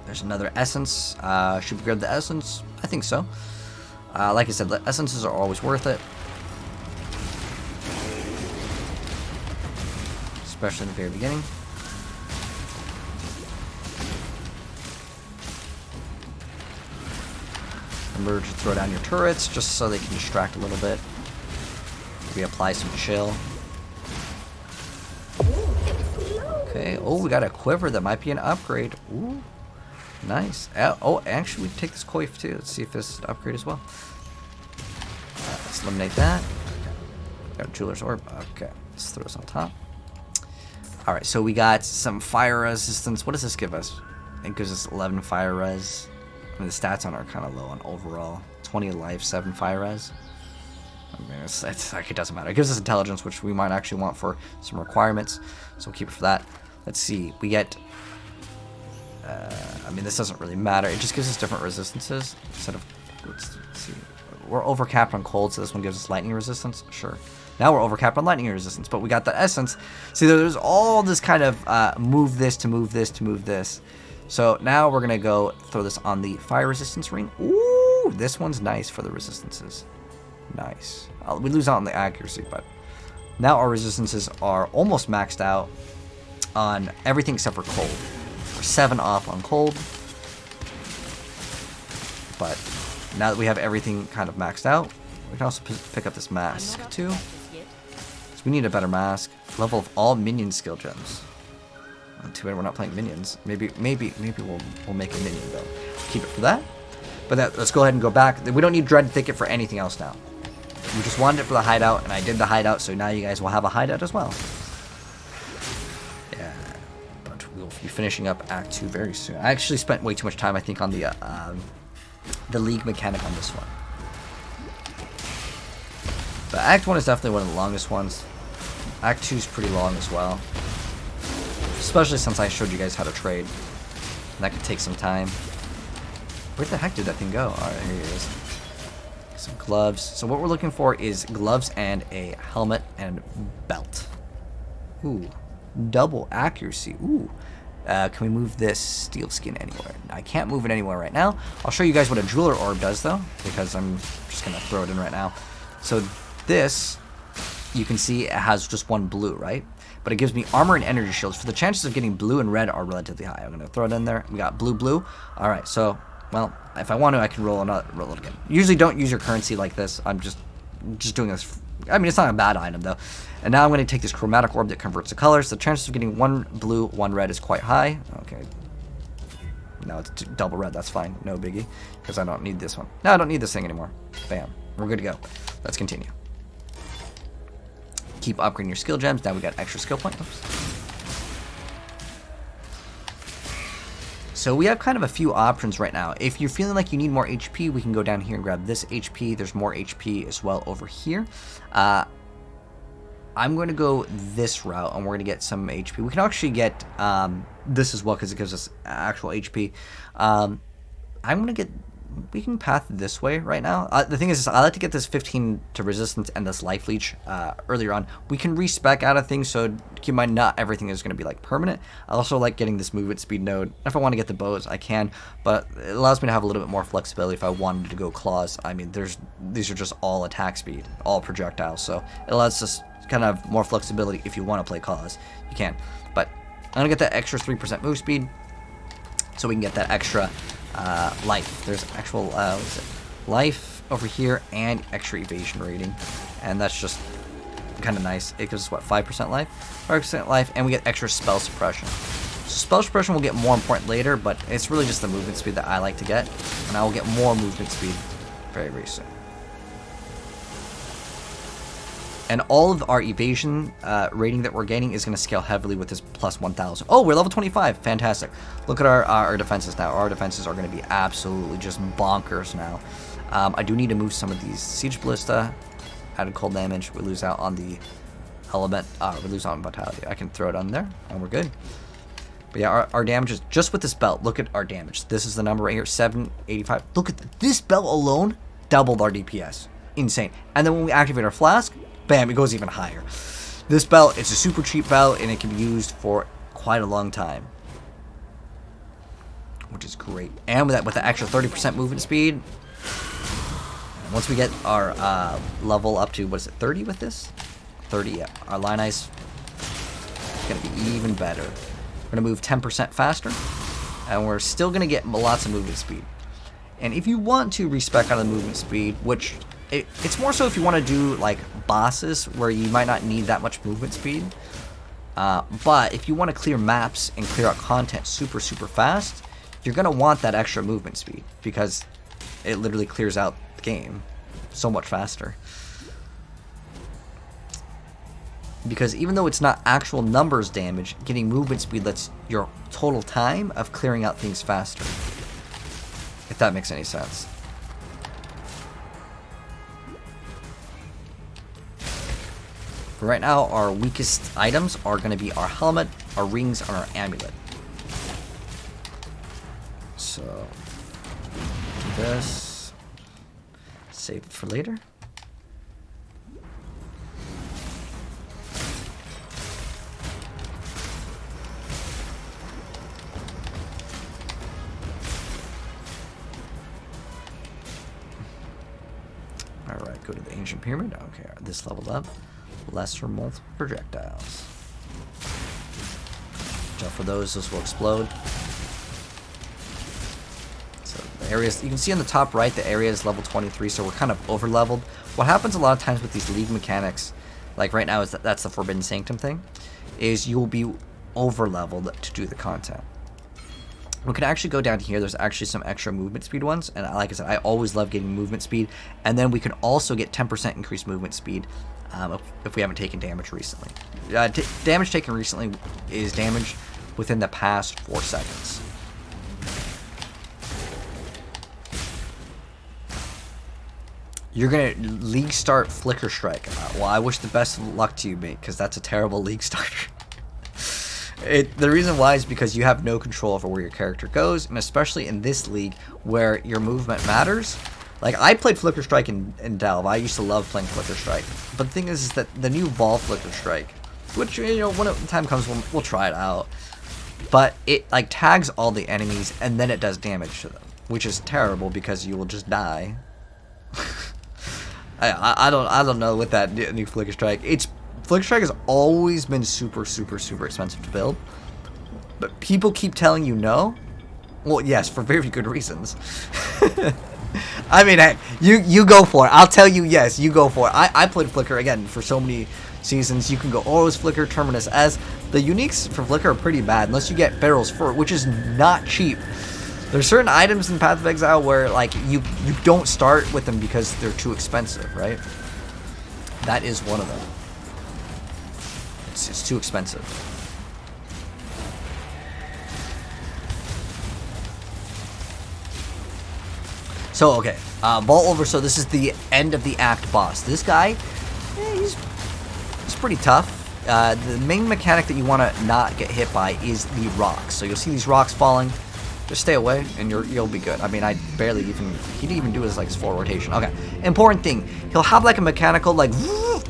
There's another essence. Should we grab the essence? I think so. Like I said, the essences are always worth it. Especially in the very beginning. Remember to throw down your turrets just so they can distract a little bit. Reapply some chill. Okay. Oh, we got a quiver that might be an upgrade. Ooh. Nice. Oh, actually, we can take this coif too. Let's see if this is an upgrade as well. Let's eliminate that. Okay. Got a jeweler's orb. Okay. Let's throw this on top. Alright, so we got some fire resistance. What does this give us? It gives us 11 fire res. I mean, the stats on it are kind of low on overall. 20 life, 7 fire res. I mean, it's like it doesn't matter. It gives us intelligence, which we might actually want for some requirements. So we'll keep it for that. Let's see. We get... I mean, this doesn't really matter. It just gives us different resistances. Instead of... Let's see. We're overcapped on cold, so this one gives us lightning resistance. Sure. Now we're overcapped on lightning resistance, but we got the essence. See, there's all this kind of move this to move this to move this. So now we're going to go throw this on the fire resistance ring. Ooh, this one's nice for the resistances. Nice. We lose out on the accuracy, but now our resistances are almost maxed out on everything except for cold. We're 7 off on cold. But now that we have everything kind of maxed out, we can also pick up this mask too. So we need a better mask. Level of all minion skill gems. Too bad we're not playing minions. Maybe we'll make a minion though. Keep it for that. But let's go ahead and go back. We don't need Dread Thicket for anything else now. We just wanted it for the hideout, and I did the hideout, so now you guys will have a hideout as well. Yeah, but we'll be finishing up Act 2 very soon. I actually spent way too much time, I think, on the league mechanic on this one. But Act 1 is definitely one of the longest ones. Act 2 is pretty long as well. Especially since I showed you guys how to trade. And that could take some time. Where the heck did that thing go? Alright, here it is. Some gloves. So what we're looking for is gloves and a helmet and belt. Ooh, double accuracy. Ooh. Can we move this steel skin anywhere? I can't move it anywhere right now. I'll show you guys what a jeweler orb does though, because I'm just gonna throw it in right now. So this, you can see it has just one blue, right? But it gives me armor and energy shields. For the chances of getting blue and red are relatively high. I'm gonna throw it in there. We got blue, blue. All right, so, well, if I want to, I can roll it again. Usually don't use your currency like this. I'm just doing this. I mean, it's not a bad item though. And now I'm going to take this chromatic orb that converts the colors. The chances of getting one blue, one red is quite high. Okay. Now it's double red. That's fine. No biggie. Because I don't need this one. No, I don't need this thing anymore. Bam. We're good to go. Let's continue. Keep upgrading your skill gems. Now we got extra skill points. Oops. So we have kind of a few options right now. If you're feeling like you need more HP, we can go down here and grab this HP. There's more HP as well over here. I'm going to go this route, and we're going to get some HP. We can actually get this as well, because it gives us actual HP. I'm going to get... We can path this way right now. The thing is, I like to get this 15 to resistance and this life leech earlier on. We can respec out of things, so keep in mind, not everything is going to be like permanent. I also like getting this movement speed node. If I want to get the bows, I can, but it allows me to have a little bit more flexibility if I wanted to go claws. I mean, these are just all attack speed, all projectiles, so it allows us kind of more flexibility. If you want to play claws, you can. But I'm going to get that extra 3% move speed, so we can get that extra life. There's actual what is it? Life over here and extra evasion rating, and that's just kind of nice. It gives us what, 5% life, 5% life, and we get extra spell suppression. So spell suppression will get more important later, but it's really just the movement speed that I like to get, and I will get more movement speed very, very soon. And all of our evasion rating that we're gaining is going to scale heavily with this plus 1,000. Oh, we're level 25. Fantastic. Look at our defenses now. Our defenses are going to be absolutely just bonkers now. I do need to move some of these siege ballista. Added cold damage. We lose out on the element. We lose out on vitality. I can throw it on there, and we're good. But yeah, our damage is just with this belt. Look at our damage. This is the number right here, 785. Look at this belt alone doubled our DPS. Insane. And then when we activate our flask, bam, it goes even higher. This belt, it's a super cheap belt, and it can be used for quite a long time, which is great. And with the extra 30% movement speed, and once we get our level up to, what is it, 30 with this? 30, yeah. Our line ice is going to be even better. We're going to move 10% faster, and we're still going to get lots of movement speed. And if you want to respec out of the movement speed, which... It's more so if you want to do like bosses where you might not need that much movement speed. But if you want to clear maps and clear out content super, super fast, you're going to want that extra movement speed, because it literally clears out the game so much faster. Because even though it's not actual numbers damage, getting movement speed lets your total time of clearing out things faster. If that makes any sense. For right now, our weakest items are going to be our helmet, our rings, and our amulet. So, do this. Save it for later. Alright, go to the ancient pyramid. Okay, this leveled up. Lesser multiple projectiles. Watch out for those will explode. So the areas, you can see on the top right, the area is level 23, so we're kind of over leveled. What happens a lot of times with these league mechanics, like right now, is that's the Forbidden Sanctum thing, is you will be over leveled to do the content. We can actually go down here. There's actually some extra movement speed ones, and like I said, I always love getting movement speed. And then we can also get 10% increased movement speed if we haven't taken damage recently. Damage taken recently is damage within the past 4 seconds. You're gonna league start Flicker Strike. Well, I wish the best of luck to you, mate, because that's a terrible league starter. The reason why is because you have no control over where your character goes, and especially in this league where your movement matters, Like, I played Flicker Strike in Delve. I used to love playing Flicker Strike. But the thing is that the new Ball Flicker Strike, which, you know, when the time comes, we'll try it out. But it, like, tags all the enemies, and then it does damage to them, which is terrible because you will just die. I don't know with that new Flicker Strike. Flicker Strike has always been super expensive to build. But people keep telling you no. Well, yes, for very good reasons. I mean, heck, you go for it. I'll tell you, yes, you go for it. I played Flicker, again, for so many seasons. You can go Oros, Flicker, Terminus, as the uniques for Flicker are pretty bad, unless you get Barrel's Fur, which is not cheap. There's certain items in Path of Exile where, like, you don't start with them because they're too expensive, right? That is one of them. It's too expensive. So, okay, Vault over, so this is the end of the act boss. This guy, he's pretty tough. The main mechanic that you want to not get hit by is the rocks. So you'll see these rocks falling. Just stay away, and you'll be good. I mean, he didn't even do his, like, his full rotation. Okay, important thing, he'll have, like, a mechanical, like,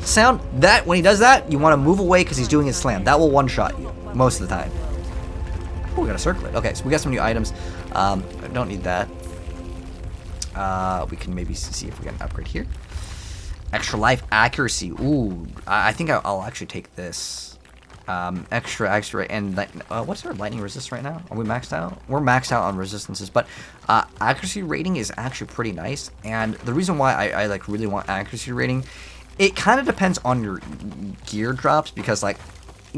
sound. That, when he does that, you want to move away because he's doing his slam. That will one-shot you, most of the time. Oh, we got a circlet. Okay, so we got some new items. I don't need that. We can maybe see if we get an upgrade here. Extra life accuracy. Ooh, I think I'll actually take this. Extra, and what's our lightning resist right now? Are we maxed out? We're maxed out on resistances, but accuracy rating is actually pretty nice. And the reason why I like really want accuracy rating, it kind of depends on your gear drops, because like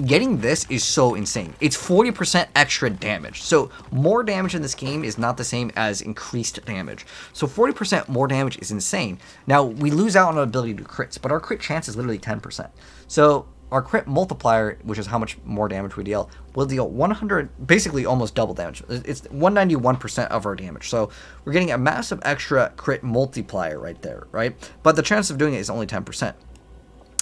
getting this is so insane. It's 40% extra damage. So more damage in this game is not the same as increased damage. So 40% more damage is insane. Now, we lose out on our ability to crits, but our crit chance is literally 10%. So our crit multiplier, which is how much more damage we deal, will deal 100, basically almost double damage. It's 191% of our damage. So we're getting a massive extra crit multiplier right there, right? But the chance of doing it is only 10%.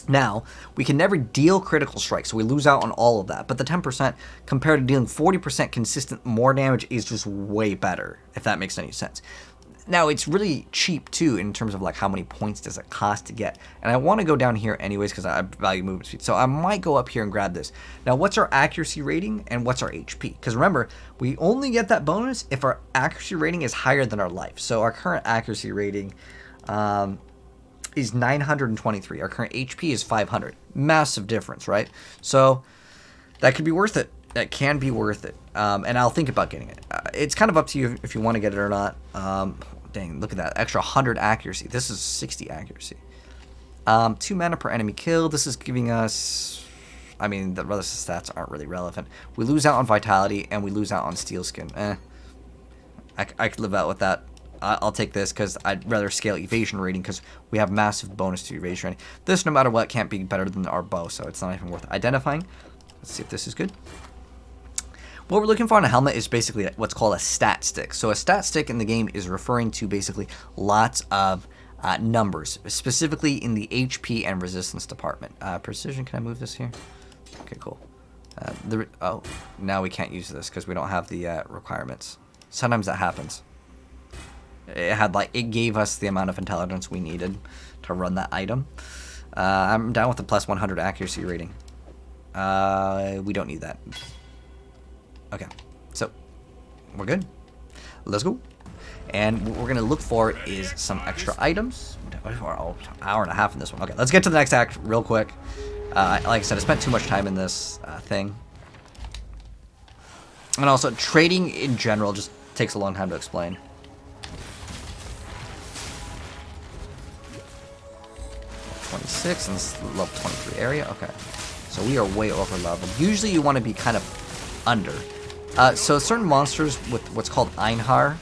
Now, we can never deal critical strikes, so we lose out on all of that. But the 10% compared to dealing 40% consistent more damage is just way better, if that makes any sense. Now, it's really cheap, too, in terms of like how many points does it cost to get. And I want to go down here anyways because I value movement speed. So I might go up here and grab this. Now, what's our accuracy rating and what's our HP? Because remember, we only get that bonus if our accuracy rating is higher than our life. So our current accuracy rating is 923. Our current HP is 500. Massive difference, right? So that could be worth it. That can be worth it. And I'll think about getting it. It's kind of up to you if you want to get it or not. Dang, look at that. Extra 100 accuracy. This is 60 accuracy. 2 mana per enemy killed. This is giving us... I mean, the rest of the stats aren't really relevant. We lose out on vitality, and we lose out on steel skin. I could live out with that. I'll take this because I'd rather scale evasion rating because we have massive bonus to evasion rating. This, no matter what, can't be better than our bow, so it's not even worth identifying. Let's see if this is good. What we're looking for on a helmet is basically what's called a stat stick. So a stat stick in the game is referring to basically lots of numbers, specifically in the HP and resistance department. Precision, can I move this here? Okay, cool. Oh, now we can't use this because we don't have the requirements. Sometimes that happens. It gave us the amount of intelligence we needed to run that item. I'm down with the plus 100 accuracy rating. We don't need that. Okay, so we're good. Let's go. And what we're gonna look for is some extra items. Hour and a half in this one. Okay, let's get to the next act real quick. Like I said, I spent too much time in this thing. And also, trading in general just takes a long time to explain. Level 26 and this is level 23 area. Okay, so we are way over leveled. Usually, you want to be kind of under. So certain monsters with what's called Einhar,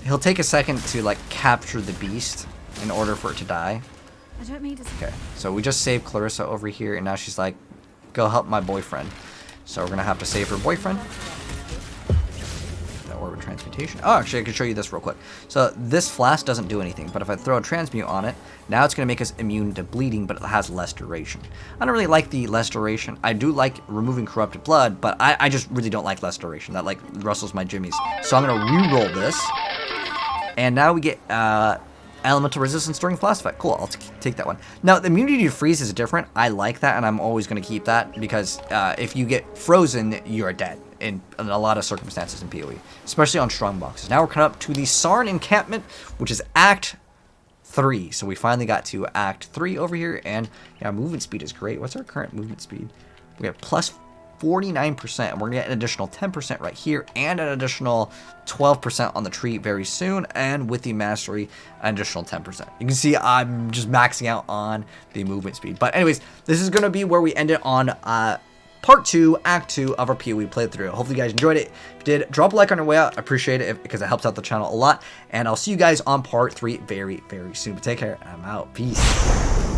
he'll take a second to like capture the beast in order for it to die. I don't mean to. Okay, so we just saved Clarissa over here, and now she's like, go help my boyfriend. So we're gonna have to save her boyfriend. That orb of transmutation. Oh, actually, I can show you this real quick. So this flask doesn't do anything, but if I throw a transmute on it, now it's gonna make us immune to bleeding, but it has less duration. I don't really like the less duration. I do like removing corrupted blood, but I just really don't like less duration. That like rustles my jimmies. So I'm gonna re-roll this. And now we get elemental resistance during flask effect. Cool, I'll take that one. Now, the immunity to freeze is different. I like that, and I'm always going to keep that because if you get frozen, you are dead in a lot of circumstances in PoE, especially on strong boxes. Now we're coming up to the Sarn encampment, which is Act 3. So we finally got to Act 3 over here, and yeah, movement speed is great. What's our current movement speed? We have plus 49%, and we're gonna get an additional 10% right here, and an additional 12% on the tree very soon, and with the mastery, an additional 10%. You can see I'm just maxing out on the movement speed. But anyways, this is gonna be where we end it on Part 2, Act 2 of our PoE playthrough. Hopefully you guys enjoyed it. If you did, drop a like on your way out. I appreciate it because it helps out the channel a lot. And I'll see you guys on Part 3 very, very soon. But take care, and I'm out. Peace.